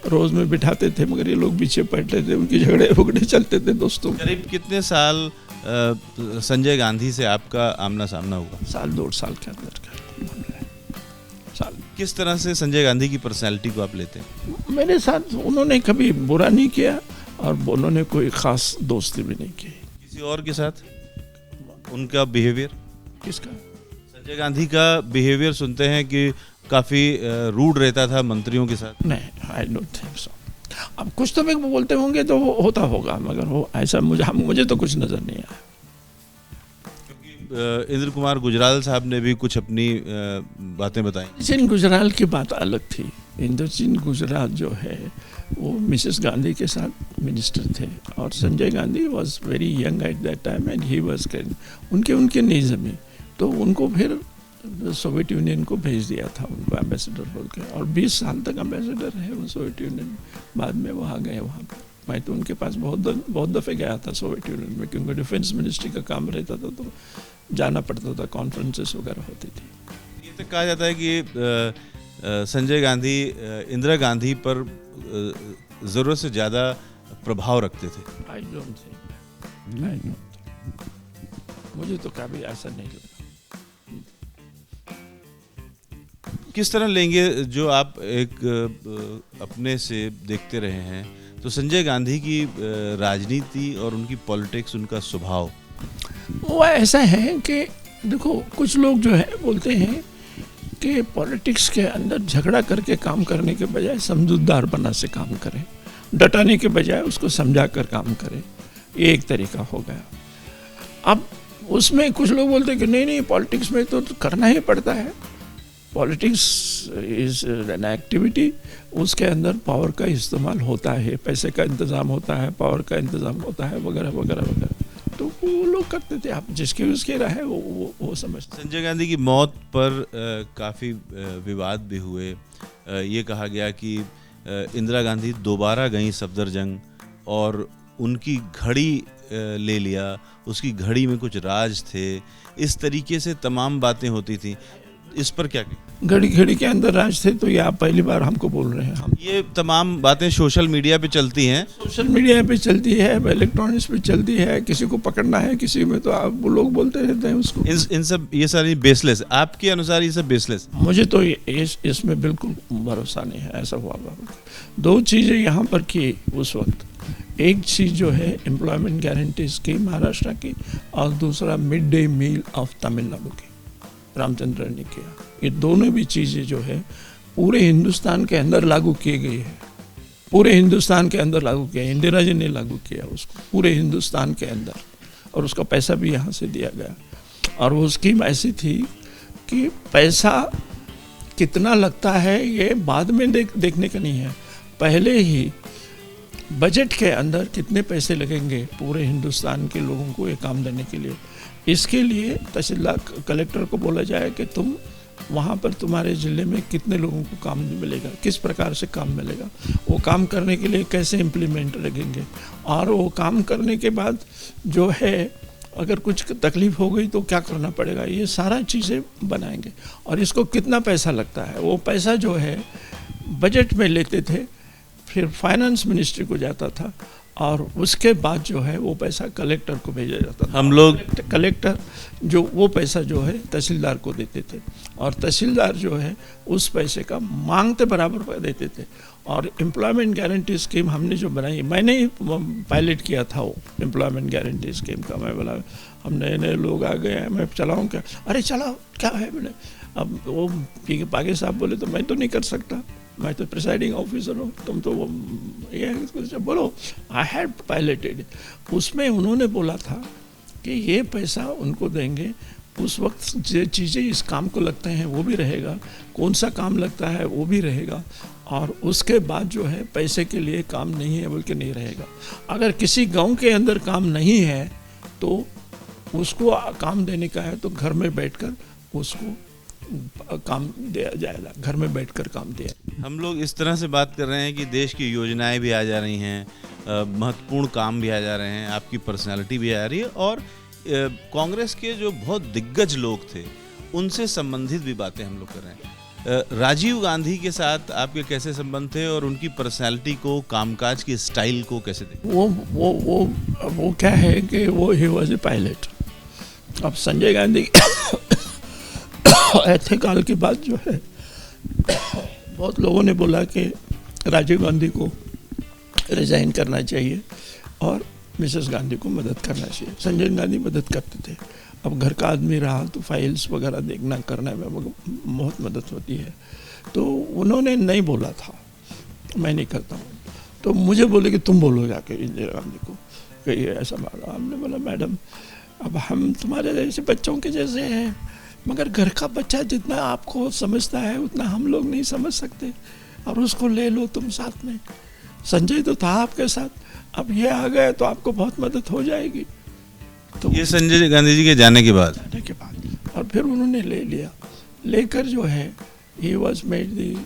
रोज में बिठाते थे, मगर ये लोग पीछे बैठते थे, उनकी झगड़े वगड़े चलते थे दोस्तों। करीब कितने साल संजय गांधी से आपका आमना सामना हुआ? साल 2 साल के अंदर का साल। किस तरह से संजय गांधी की पर्सनैलिटी को आप लेते हैं? मेरे साथ उन्होंने कभी बुरा नहीं किया और उन्होंने कोई ख़ास दोस्ती भी नहीं की। किसी और के साथ उनका बिहेवियर? किसका? संजय गांधी का बिहेवियर सुनते हैं कि काफ़ी रूड रहता था मंत्रियों के साथ। नहीं, आई डोंट थिंक सो। अब कुछ तो मैं बोलते होंगे तो वो होता होगा, मगर वो ऐसा मुझे तो कुछ नज़र नहीं आया। इंद्र कुमार गुजराल साहब ने भी कुछ अपनी बातें बताई। इंद्रजीत गुजराल की बात अलग थी। इंद्रजीत गुजराल जो है वो मिसेस गांधी के साथ मिनिस्टर थे और Sanjay Gandhi was very young at that time and he was उनके नहीं जमी, तो उनको फिर सोवियत यूनियन को भेज दिया था, उनको एम्बेसडर बोल के, और 20 साल तक एम्बेसडर है वो सोवियत यूनियन। बाद में वो आ गए वहाँ पर। मैं तो उनके पास बहुत दफ़े गया था सोवियत यूनियन में, क्योंकि डिफेंस मिनिस्ट्री का काम रहता था तो जाना पड़ता था, कॉन्फ्रेंसेस वगैरह होती थी। ये तो कहा जाता है कि संजय गांधी इंदिरा गांधी पर ज़रूरत से ज़्यादा प्रभाव रखते थे। आई डोंट थिंक, मुझे तो कभी ऐसा नहीं लगा। किस तरह लेंगे जो आप एक अपने से देखते रहे हैं, तो संजय गांधी की राजनीति और उनकी पॉलिटिक्स, उनका स्वभाव वो ऐसा है कि देखो, कुछ लोग जो है बोलते हैं कि पॉलिटिक्स के अंदर झगड़ा करके काम करने के बजाय समझदार बना से काम करें, डटाने के बजाय उसको समझा कर काम करें, ये एक तरीका हो गया। अब उसमें कुछ लोग बोलते हैं कि नहीं पॉलिटिक्स में तो करना ही पड़ता है, पॉलिटिक्स इज एन एक्टिविटी, उसके अंदर पावर का इस्तेमाल होता है, पैसे का इंतज़ाम होता है, पावर का इंतज़ाम होता है, वगैरह वगैरह वगैरह, तो वो लोग करते थे। आप जिसके उसके रहे वो समझते। संजय गांधी की मौत पर काफ़ी विवाद भी हुए। ये कहा गया कि इंदिरा गांधी दोबारा गई सफदरजंग और उनकी घड़ी ले लिया, उसकी घड़ी में कुछ राज थे, इस तरीके से तमाम बातें होती थी। इस पर क्या कहें? घड़ी के अंदर राज थे, तो ये आप पहली बार हमको बोल रहे हैं। हम ये तमाम बातें सोशल मीडिया पे चलती हैं, सोशल मीडिया पे चलती है, इलेक्ट्रॉनिक्स पे चलती है, किसी को पकड़ना है किसी में तो आप वो लोग बोलते रहते हैं उसको। इन सब ये सारी बेसलेस, आपके अनुसार ये सब बेसलेस? मुझे तो इसमें बिल्कुल भरोसा नहीं है ऐसा हुआ। 2 चीज़ें यहाँ पर की उस वक्त, एक चीज़ जो है एम्प्लॉयमेंट गारंटी स्कीम महाराष्ट्र की, और दूसरा mid day meal of Tamil Nadu की रामचंद्रन ने किया। ये दोनों भी चीज़ें जो है पूरे हिंदुस्तान के अंदर लागू की गई है, पूरे हिंदुस्तान के अंदर लागू किया। इंदिरा जी ने लागू किया उसको पूरे हिंदुस्तान के अंदर, और उसका पैसा भी यहाँ से दिया गया। और वो स्कीम ऐसी थी कि पैसा कितना लगता है ये बाद में देखने का नहीं है, पहले ही बजट के अंदर कितने पैसे लगेंगे पूरे हिंदुस्तान के लोगों को ये काम देने के लिए। इसके लिए तहसीलदार कलेक्टर को बोला जाए कि तुम वहाँ पर तुम्हारे ज़िले में कितने लोगों को काम मिलेगा, किस प्रकार से काम मिलेगा, वो काम करने के लिए कैसे इम्प्लीमेंट लगेंगे, और वो काम करने के बाद जो है अगर कुछ तकलीफ हो गई तो क्या करना पड़ेगा, ये सारा चीज़ें बनाएंगे। और इसको कितना पैसा लगता है, वो पैसा जो है बजट में लेते थे, फिर फाइनेंस मिनिस्ट्री को जाता था, और उसके बाद जो है वो पैसा कलेक्टर को भेजा जाता था। हम लोग कलेक्टर जो वो पैसा जो है तहसीलदार को देते थे, और तहसीलदार जो है उस पैसे का मांगते बराबर देते थे। और एम्प्लॉयमेंट गारंटी स्कीम हमने जो बनाई, मैंने ही पायलट किया था वो एम्प्लॉयमेंट गारंटी स्कीम का। मैं बोला हम नए लोग आ गए हैं, मैं चलाऊँ क्या? अरे चलाओ, क्या है बोले। अब वो पागे साहब बोले तो मैं तो नहीं कर सकता, मैं तो प्रिसाइडिंग ऑफिसर हूँ, तुम तो वो ये बोलो। I had piloted. उसमें उन्होंने बोला था कि ये पैसा उनको देंगे, उस वक्त जो चीज़ें इस काम को लगते हैं वो भी रहेगा, कौन सा काम लगता है वो भी रहेगा, और उसके बाद जो है पैसे के लिए काम नहीं है बोल के नहीं रहेगा। अगर किसी गांव के अंदर काम नहीं है तो उसको काम देने का है तो घर में बैठकर उसको काम दिया जाएगा, घर में बैठकर काम दिया। हम लोग इस तरह से बात कर रहे हैं कि देश की योजनाएं भी आ जा रही हैं, महत्वपूर्ण काम भी आ जा रहे हैं, आपकी पर्सनालिटी भी आ रही है, और कांग्रेस के जो बहुत दिग्गज लोग थे उनसे संबंधित भी बातें हम लोग कर रहे हैं। राजीव गांधी के साथ आपके कैसे संबंध थे और उनकी पर्सनालिटी को, कामकाज की स्टाइल को कैसे देखे? वो क्या है कि वो ही वॉज ए पायलट। अब संजय गांधी ऐसे काल की बात जो है, बहुत लोगों ने बोला कि राजीव गांधी को रिजाइन करना चाहिए और मिसेस गांधी को मदद करना चाहिए। संजय गांधी मदद करते थे। अब घर का आदमी रहा तो फाइल्स वगैरह देखना करने में बहुत मदद होती है। तो उन्होंने नहीं बोला था मैं नहीं करता हूँ, तो मुझे बोले कि तुम बोलो जाके इंदिरा गांधी को कि ये ऐसा मारा। हमने बोला मैडम अब हम तुम्हारे जैसे बच्चों के जैसे हैं, मगर घर का बच्चा जितना आपको समझता है उतना हम लोग नहीं समझ सकते, और उसको ले लो तुम साथ में। संजय तो था आपके साथ, अब ये आ गए तो आपको बहुत मदद हो जाएगी। तो ये संजय गांधी जी के जाने के बाद और फिर उन्होंने ले लिया, लेकर जो है he was made the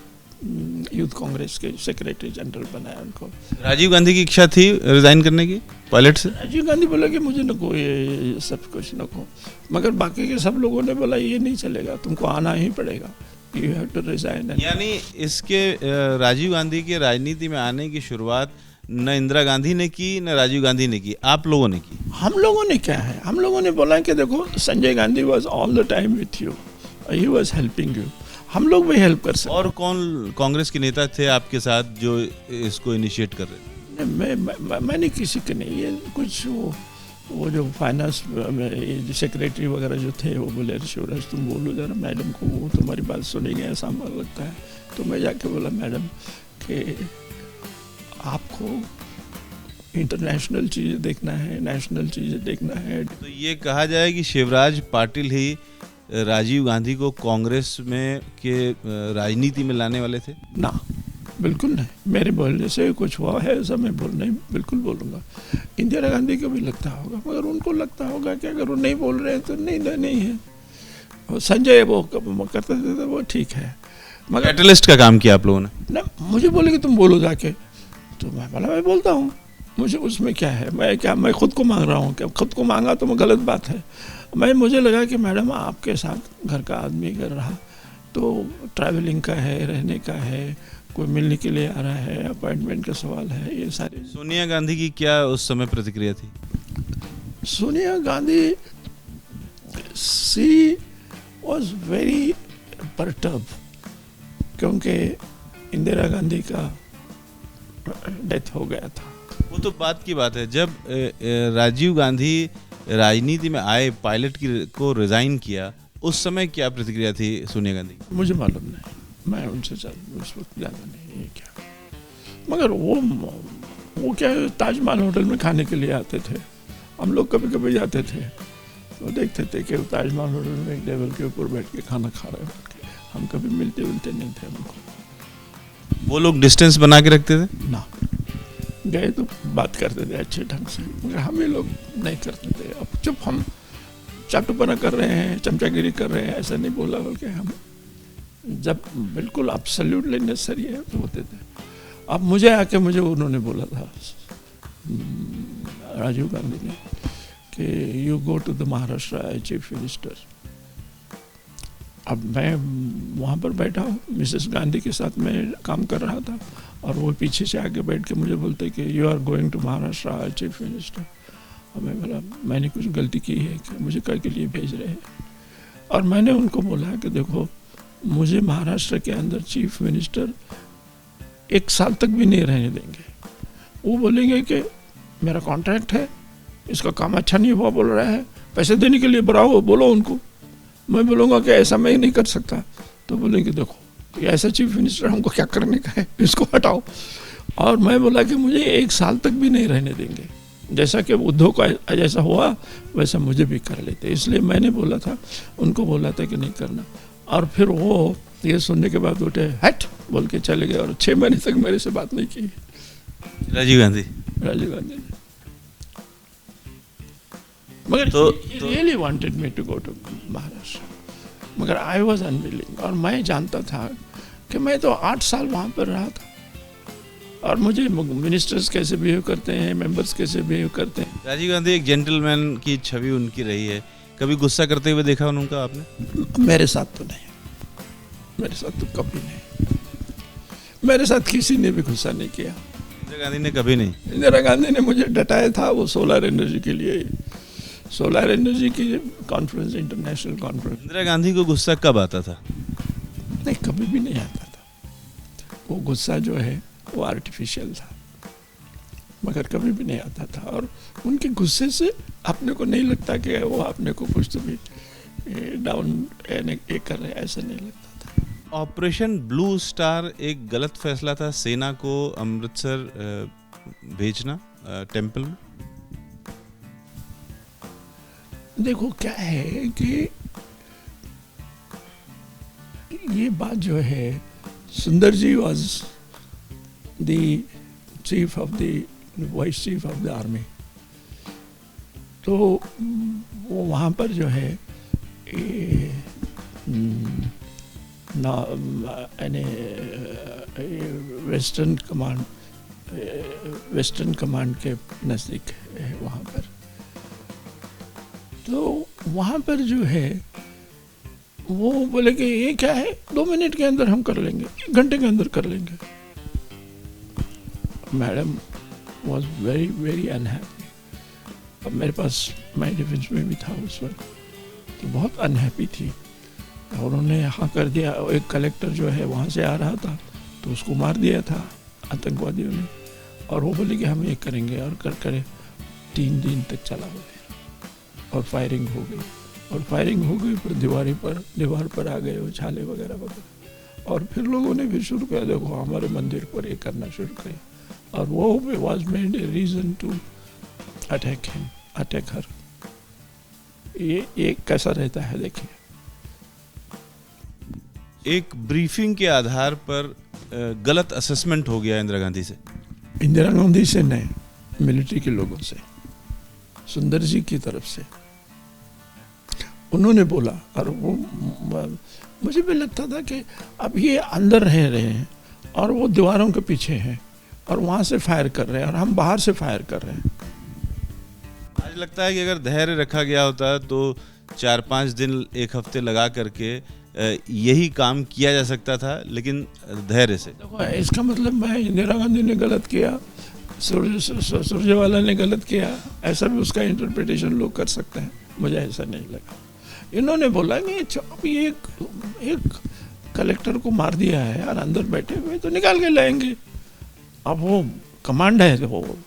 youth Congress के सेक्रेटरी जनरल बनाया उनको। राजीव गांधी की इच्छा थी रिजाइन करने की पायलट से? राजीव गांधी बोला कि मुझे नको, ये सब कुछ नको, मगर बाकी के सब लोगों ने बोला ये नहीं चलेगा, तुमको आना ही पड़ेगा, यू हैव टू रिजाइन। यानी इसके राजीव गांधी के राजनीति में आने की शुरुआत न इंदिरा गांधी ने की न राजीव गांधी ने की, आप लोगों ने की। हम लोगों ने क्या है, हम लोगों ने बोला कि देखो Sanjay Gandhi was all the time with you, he was helping you, हम लोग भी हेल्प कर सकते। और कौन कांग्रेस के नेता थे आपके साथ जो इसको इनिशिएट कर रहे थे? मैंने किसी के नहीं, ये कुछ वो जो फाइनेंस सेक्रेटरी वगैरह जो थे वो बोले शिवराज तुम बोलो जरा मैडम को, वो तुम्हारी बात सुनेंगे ऐसा हमें लगता है। तो मैं जाके बोला मैडम कि आपको इंटरनेशनल चीज़ें देखना है, नेशनल चीज़ें देखना है। तो ये कहा जाए कि शिवराज पाटिल ही राजीव गांधी को कांग्रेस में के राजनीति में लाने वाले थे? ना, बिल्कुल नहीं, मेरे बोलने से कुछ हुआ है ऐसा मैं नहीं बिल्कुल बोलूँगा। इंदिरा गांधी को भी लगता होगा, मगर उनको लगता होगा कि अगर वो नहीं बोल रहे हैं तो नहीं है। और संजय वो करते थे तो वो ठीक है, मगर कैटलिस्ट का काम किया आप लोगों ने ना। मुझे बोले कि तुम बोलो जाके, तो मैं बोला मैं बोलता हूँ, मुझे उसमें क्या है, मैं खुद को मांग रहा हूँ, क्या खुद को मांगा तो मैं गलत बात है। मुझे लगा कि मैडम आपके साथ घर का आदमी कर रहा तो ट्रैवलिंग का है, रहने का है, कोई मिलने के लिए आ रहा है, अपॉइंटमेंट का सवाल है, ये सारे। सोनिया गांधी की क्या उस समय प्रतिक्रिया थी? सोनिया गांधी सी वॉज वेरी परटर्ब, क्योंकि इंदिरा गांधी का डेथ हो गया था। वो तो बात की बात है, जब राजीव गांधी राजनीति में आए, पायलट को रिजाइन किया, उस समय क्या प्रतिक्रिया थी सोनिया गांधी की? मुझे मालूम नहीं, मैं उनसे उस वक्त ज़्यादा नहीं, ये क्या, मगर वो क्या ताजमहल होटल में खाने के लिए आते थे, हम लोग कभी कभी जाते थे तो देखते थे कि ताजमहल होटल में एक टेबल के ऊपर बैठ के खाना खा रहे हैं, हम कभी मिलते नहीं थे उनको। वो लोग डिस्टेंस बना के रखते थे ना, गए तो बात करते थे अच्छे ढंग से, मगर हम ये लोग नहीं करते थे। अब चुप, हम चाटुपना कर रहे हैं, चमचागिरी कर रहे हैं, ऐसा नहीं बोला, बल्कि हम जब बिल्कुल एब्सोल्युटली नेसेसरी है तो होते थे। अब मुझे उन्होंने बोला था राजीव गांधी ने कि you go to the Maharashtra as chief minister. अब मैं वहाँ पर बैठा हूँ, मिसेस गांधी के साथ मैं काम कर रहा था, और वो पीछे से आके बैठ के मुझे बोलते कि you are going to Maharashtra as chief minister. और मैं बोला मैंने कुछ गलती की है कि मुझे कल के लिए भेज रहे हैं? और मैंने उनको बोला कि देखो मुझे महाराष्ट्र के अंदर चीफ मिनिस्टर 1 साल तक भी नहीं रहने देंगे। वो बोलेंगे कि मेरा कॉन्ट्रैक्ट है, इसका काम अच्छा नहीं हुआ बोल रहा है, पैसे देने के लिए बुलाओ, बोलो उनको। मैं बोलूँगा कि ऐसा मैं नहीं कर सकता, तो बोलेंगे देखो ऐसा चीफ मिनिस्टर हमको क्या करने का है, इसको हटाओ। और मैं बोला कि मुझे 1 साल तक भी नहीं रहने देंगे, जैसा कि उद्धव का जैसा हुआ वैसा मुझे भी कर लेते, इसलिए मैंने बोला था, उनको बोला था कि नहीं करना। और फिर वो ये सुनने के बाद उठे, हट बोल के चले गए, और 6 महीने तक मेरे से बात नहीं की राजीव गांधी ने। मगर तो really wanted me to go to Maharashtra, मगर आई वॉज अनविलिंग। और मैं जानता था कि मैं तो 8 साल वहाँ पर रहा था, और मुझे मिनिस्टर्स कैसे बिहेव करते हैं, मेंबर्स कैसे बिहेव करते हैं। राजीव गांधी एक जेंटलमैन की छवि उनकी रही है, कभी गुस्सा करते हुए देखा उनका आपने? मेरे साथ तो नहीं, मेरे साथ तो कभी नहीं, मेरे साथ किसी ने भी गुस्सा नहीं किया। इंदिरा गांधी ने कभी नहीं? इंदिरा गांधी ने मुझे डटाया था वो सोलर एनर्जी के लिए, सोलर एनर्जी की conference, international conference. Indira Gandhi को गुस्सा कब आता था? नहीं, कभी भी नहीं आता था। वो गुस्सा जो है वो आर्टिफिशियल था, मगर कभी भी नहीं आता था। और उनके गुस्से से अपने को नहीं लगता कि वो अपने को कुछ तो भी डाउन कर रहे, ऐसा नहीं लगता था। ऑपरेशन ब्लू स्टार एक गलत फैसला था सेना को अमृतसर भेजना टेंपल में? देखो क्या है कि ये बात जो है, Sundar ji was the chief of the vice chief of the army, तो वो वहाँ पर जो है वेस्टर्न कमांड के नज़दीक है वहाँ पर। तो वहाँ पर जो है वो बोले कि ये क्या है, 2 मिनट के अंदर हम कर लेंगे, 1 घंटे के अंदर कर लेंगे। Madam was very very unhappy. अब मेरे पास मैं डिफेंस में भी था उस वक्त, तो बहुत अनहैप्पी थी। और उन्होंने यहाँ कर दिया। एक कलेक्टर जो है वहाँ से आ रहा था, तो उसको मार दिया था आतंकवादियों ने। और वो बोले कि हम ये करेंगे, और कर 3 दिन तक चला वो, और फायरिंग हो गई। और फायरिंग हो गई, फिर दीवार पर आ गए वो छाले वगैरह वगैरह। और फिर लोगों ने भी शुरू किया, देखो हमारे मंदिर पर ये करना शुरू किया। और वो was made a reason to attack her. ये कैसा रहता है देखिए। एक ब्रीफिंग के आधार पर गलत असेसमेंट हो गया इंदिरा गांधी से। इंदिरा गांधी से नहीं, मिलिट्री के लोगों से, सुंदर जी की तरफ से उन्होंने बोला। और वो मुझे भी लगता था कि अब ये अंदर रह रहे हैं और वो दीवारों के पीछे हैं और वहाँ से फायर कर रहे हैं और हम बाहर से फायर कर रहे हैं। आज लगता है कि अगर धैर्य रखा गया होता तो 4-5 दिन 1 हफ्ते लगा करके यही काम किया जा सकता था, लेकिन धैर्य से। देखो इसका मतलब मैं इंदिरा गांधी ने गलत किया, सुरजेवाला ने गलत किया, ऐसा भी उसका इंटरप्रिटेशन लोग कर सकते हैं। मुझे ऐसा नहीं लगा। इन्होंने बोला कि ये एक कलेक्टर को मार दिया है और अंदर बैठे हुए तो निकाल के लाएंगे। अब वो कमांड है, वो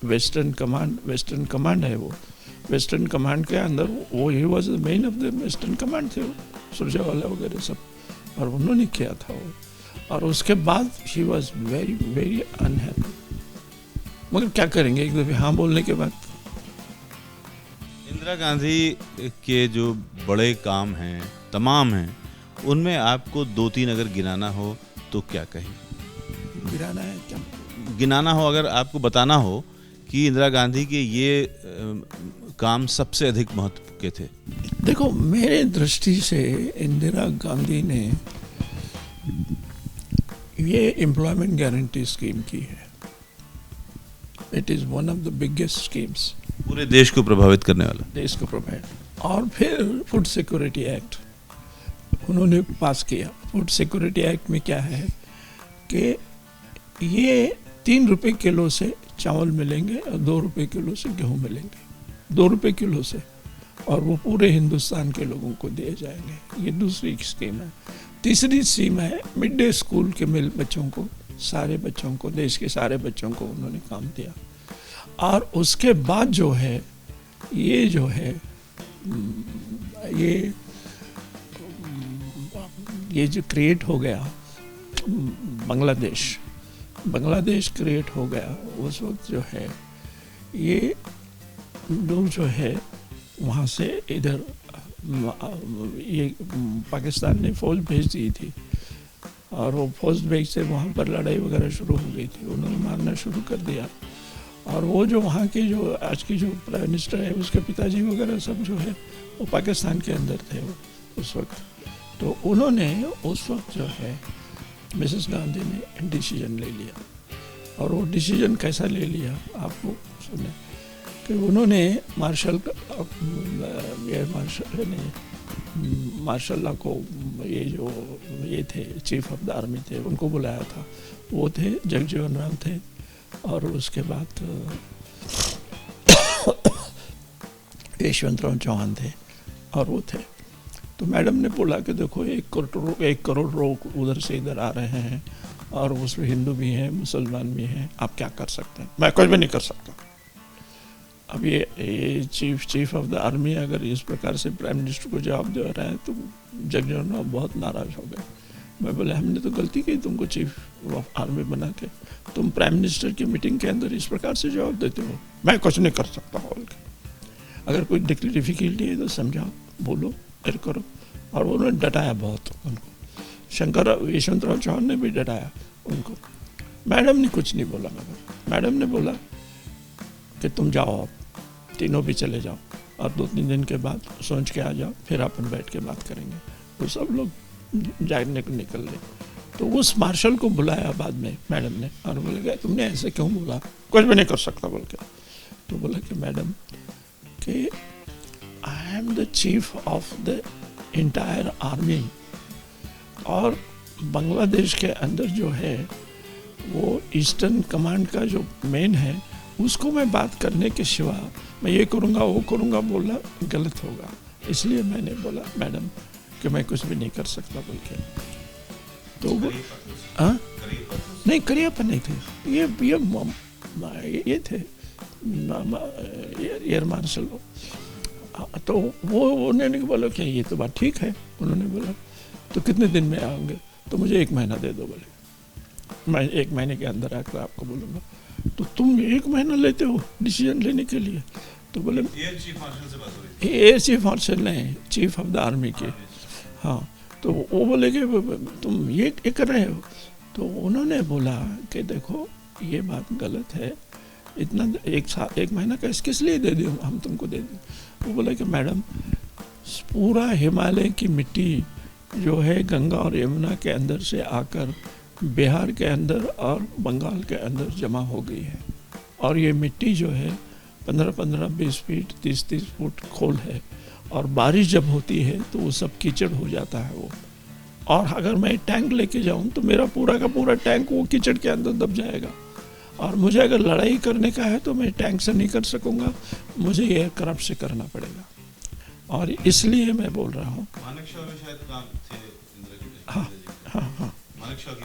वेस्टर्न कमांड है। वो वेस्टर्न कमांड के अंदर वो he was the main of the western command थे, वो सुरजेवाला वगैरह सब। और उन्होंने किया था वो। और उसके बाद he was very very unhappy. मगर क्या करेंगे, एक दफे हाँ बोलने के बाद। इंदिरा गांधी के जो बड़े काम हैं, तमाम हैं, उनमें आपको 2-3 अगर गिनाना हो तो क्या कहें? गिराना है क्या? गिनाना हो, अगर आपको बताना हो कि इंदिरा गांधी के ये काम सबसे अधिक महत्व के थे। देखो मेरे दृष्टि से इंदिरा गांधी ने ये एम्प्लॉयमेंट गारंटी स्कीम की है। It is one of the biggest schemes, पूरे देश को प्रभावित करने वाला। देश को प्रभावित। और फिर फूड सिक्योरिटी एक्ट उन्होंने पास किया। फूड सिक्योरिटी एक्ट में क्या है कि ये 3 रुपए किलो से चावल मिलेंगे और 2 रुपए किलो से गेहूँ मिलेंगे, 2 रुपए किलो से, और वो पूरे हिंदुस्तान के लोगों को दिए जाएंगे। ये दूसरी स्कीम है। तीसरी स्कीम है मिड डे स्कूल के मिल बच्चों को, सारे बच्चों को, देश के सारे बच्चों को उन्होंने काम दिया। और उसके बाद जो है ये जो है ये जो क्रिएट हो गया बांग्लादेश क्रिएट हो गया। उस वक्त जो है ये लोग जो है वहाँ से इधर ये पाकिस्तान ने फौज भेज दी थी और वो फौज भेज से वहाँ पर लड़ाई वगैरह शुरू हो गई थी। उन्होंने मारना शुरू कर दिया। और वो जो वहाँ के जो आज की जो प्राइम मिनिस्टर है उसके पिताजी वगैरह सब जो है वो पाकिस्तान के अंदर थे वो उस वक्त। तो उन्होंने उस वक्त जो है मिसेस गांधी ने डिसीजन ले लिया, और वो डिसीजन कैसा ले लिया आपको सुने कि उन्होंने मार्शल ला को ये थे चीफ ऑफ द आर्मी थे, उनको बुलाया था। वो थे जगजीवन राम थे, और उसके बाद यशवंतराव चौहान थे, और वो थे। तो मैडम ने बोला कि देखो 1 करोड़ लोग उधर से इधर आ रहे हैं, और उसमें हिंदू भी हैं, मुसलमान भी हैं, आप क्या कर सकते हैं? मैं कुछ भी नहीं कर सकता। अब ये चीफ ऑफ द आर्मी अगर इस प्रकार से प्राइम मिनिस्टर को जवाब दे रहा है, तो जगजीवन राम बहुत नाराज हो गए। मैं बोला हमने तो गलती की तुमको चीफ ऑफ आर्मी बना के, तुम प्राइम मिनिस्टर की मीटिंग के अंदर इस प्रकार से जवाब देते हो। मैं कुछ नहीं कर सकता बोल के, अगर कोई डिफिकल्टी है तो समझाओ, बोलो, फिर करो। और उन्होंने डटाया बहुत उनको, यशवंतराव चौहान ने भी डटाया उनको। मैडम ने कुछ नहीं बोला, मगर मैडम ने बोला कि तुम जाओ, आप तीनों भी चले जाओ, और 2-3 दिन के बाद सोच के आ जाओ, फिर अपन बैठ के बात करेंगे। तो सब लोग जाने को निकल गए। तो उस मार्शल को बुलाया बाद में मैडम ने, और बोले गए तुमने ऐसे क्यों बोला, कुछ भी नहीं कर सकता बोल के। तो बोला कि मैडम कि I am the chief of the entire army, और बांग्लादेश के अंदर जो है वो ईस्टर्न कमांड का जो मेन है, उसको मैं बात करने के सिवा मैं ये करूँगा वो करूँगा बोलना गलत होगा। इसलिए मैंने बोला मैडम कि मैं कुछ भी नहीं कर सकता बोल के। तो वो नहीं, करियप्पन नहीं थे, ये थे एयर मार्शल। तो वो उन्होंने बोला कि ये तो बात ठीक है। उन्होंने बोला तो कितने दिन में आओगे? तो मुझे 1 महीना दे दो बोले, मैं 1 महीने के अंदर आकर आपको बोलूँगा। तो तुम 1 महीना लेते हो डिसीजन लेने के लिए? तो बोले एयर चीफ मार्शल से बात हो रही थी। एयर चीफ मार्शल नहीं, चीफ ऑफ द आर्मी के। हाँ, तो वो बोले कि तुम ये कर रहे हो। तो उन्होंने बोला कि देखो ये बात गलत है, इतना 1 महीना का किस लिए दे दूँ, हम तुमको दे दें। वो बोला कि मैडम पूरा हिमालय की मिट्टी जो है गंगा और यमुना के अंदर से आकर बिहार के अंदर और बंगाल के अंदर जमा हो गई है, और ये मिट्टी जो है 15-15, 20 फीट, 30-30 फुट खोल है, और बारिश जब होती है तो वो सब कीचड़ हो जाता है वो। और अगर मैं टैंक लेके जाऊं तो मेरा पूरा का पूरा टैंक वो कीचड़ के अंदर दब जाएगा, और मुझे अगर लड़ाई करने का है तो मैं टैंक से नहीं कर सकूंगा, मुझे एयरक्राफ्ट से करना पड़ेगा। और इसलिए मैं बोल रहा हूँ।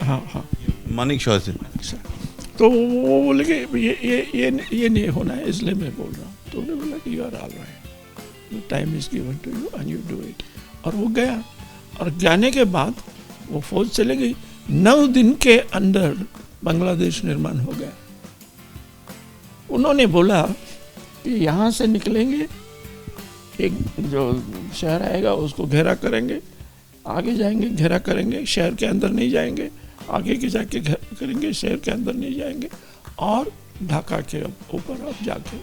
हाँ, मानिक शॉ से। तो वो बोले कि ये नहीं होना है, इसलिए मैं बोल रहा हूँ। तो उन्होंने बोला कि you are all right, time is given to you and you do it. और वो गया, और जाने के बाद वो फौज चले गई। 9 दिन के अंदर बांग्लादेश निर्माण हो गया। उन्होंने बोला कि यहाँ से निकलेंगे, एक जो शहर आएगा उसको घेरा करेंगे, आगे जाएंगे घेरा करेंगे, शहर के अंदर नहीं जाएंगे, आगे के जाके घेरा करेंगे, शहर के अंदर नहीं जाएंगे, और ढाका के ऊपर अब जाके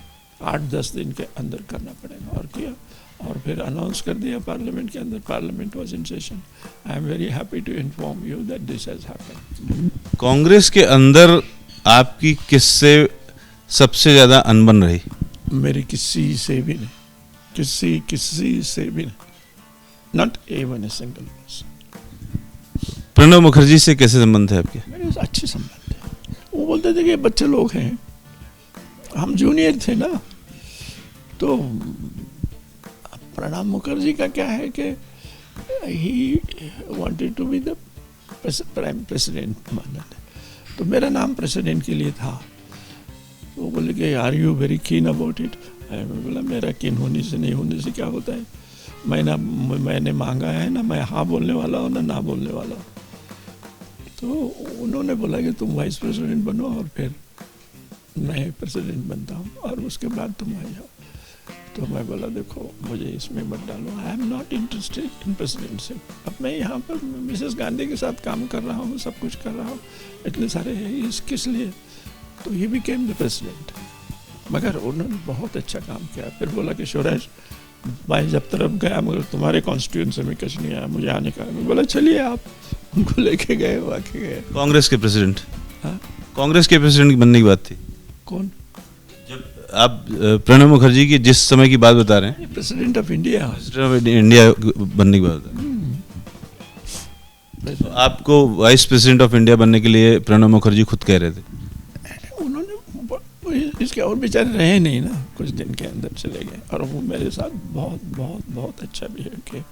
8-10 दिन के अंदर करना पड़ेगा। और किया, और फिर अनाउंस कर दिया पार्लियामेंट के अंदर। Parliament was in session. I am very happy to inform you that this has happened. Congress के अंदर आपकी किससे सबसे ज्यादा अनबन रही? मेरी किसी से भी नहीं, किसी से भी नहीं, not even a single person. Pranab Mukherjee से कैसे संबंध है आपके? मेरे अच्छे संबंध है। वो बोलते थे कि बच्चे लोग हैं, हम जूनियर थे ना। तो प्रणब मुखर्जी का क्या है कि he wanted to be the prime president, तो मेरा नाम प्रेसिडेंट के लिए था। वो बोले कि are you very keen about it? मैं बोला मेरा कीन होने से नहीं होने से क्या होता है, मैंने मांगा है ना, मैं हाँ बोलने वाला हूँ ना बोलने वाला हूँ। तो उन्होंने बोला कि तुम वाइस प्रेसिडेंट बनो और फिर मैं प्रेसिडेंट बनता हूँ, और उसके बाद तुम आ जाओ। तो मैं बोला देखो मुझे इसमें मत डालो, I am not interested in presidentship. अब मैं यहाँ पर मिसेस गांधी के साथ काम कर रहा हूँ, सब कुछ कर रहा हूँ, इतने सारे हैं, किस लिए? तो ही बिकेम द प्रेसिडेंट। मगर उन्होंने बहुत अच्छा काम किया। फिर बोला कि शिवराज भाई जब तरफ गया, मगर तुम्हारे कॉन्स्टिट्यूंसी में कुछ नहीं आया, मुझे आने का। मैं बोला चलिए आप, उनको लेके गए, वो आके गए। कांग्रेस के प्रेसिडेंट, हाँ? कांग्रेस के प्रेसिडेंट बनने की बात थी कौन? जब आप प्रणब मुखर्जी की जिस समय की बात बता रहे हैं, president of India. President of India बनने की बात बता रहे हैं। तो आपको वाइस प्रेसिडेंट ऑफ इंडिया बनने के लिए प्रणब मुखर्जी खुद कह रहे थे। उन्होंने इसके और बेचारे रहे नहीं ना, कुछ दिन के अंदर चले गए। और वो मेरे साथ बहुत बहुत बहुत अच्छा बिहेव किए,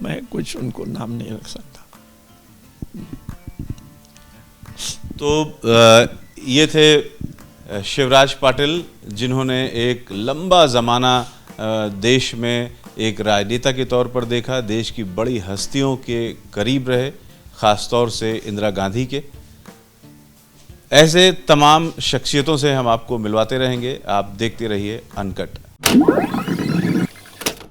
मैं कुछ उनको नाम नहीं रख सकता। तो ये थे शिवराज पाटिल, जिन्होंने एक लंबा ज़माना देश में एक राजनेता के तौर पर देखा, देश की बड़ी हस्तियों के करीब रहे, ख़ास तौर से इंदिरा गांधी के। ऐसे तमाम शख्सियतों से हम आपको मिलवाते रहेंगे। आप देखते रहिए अनकट।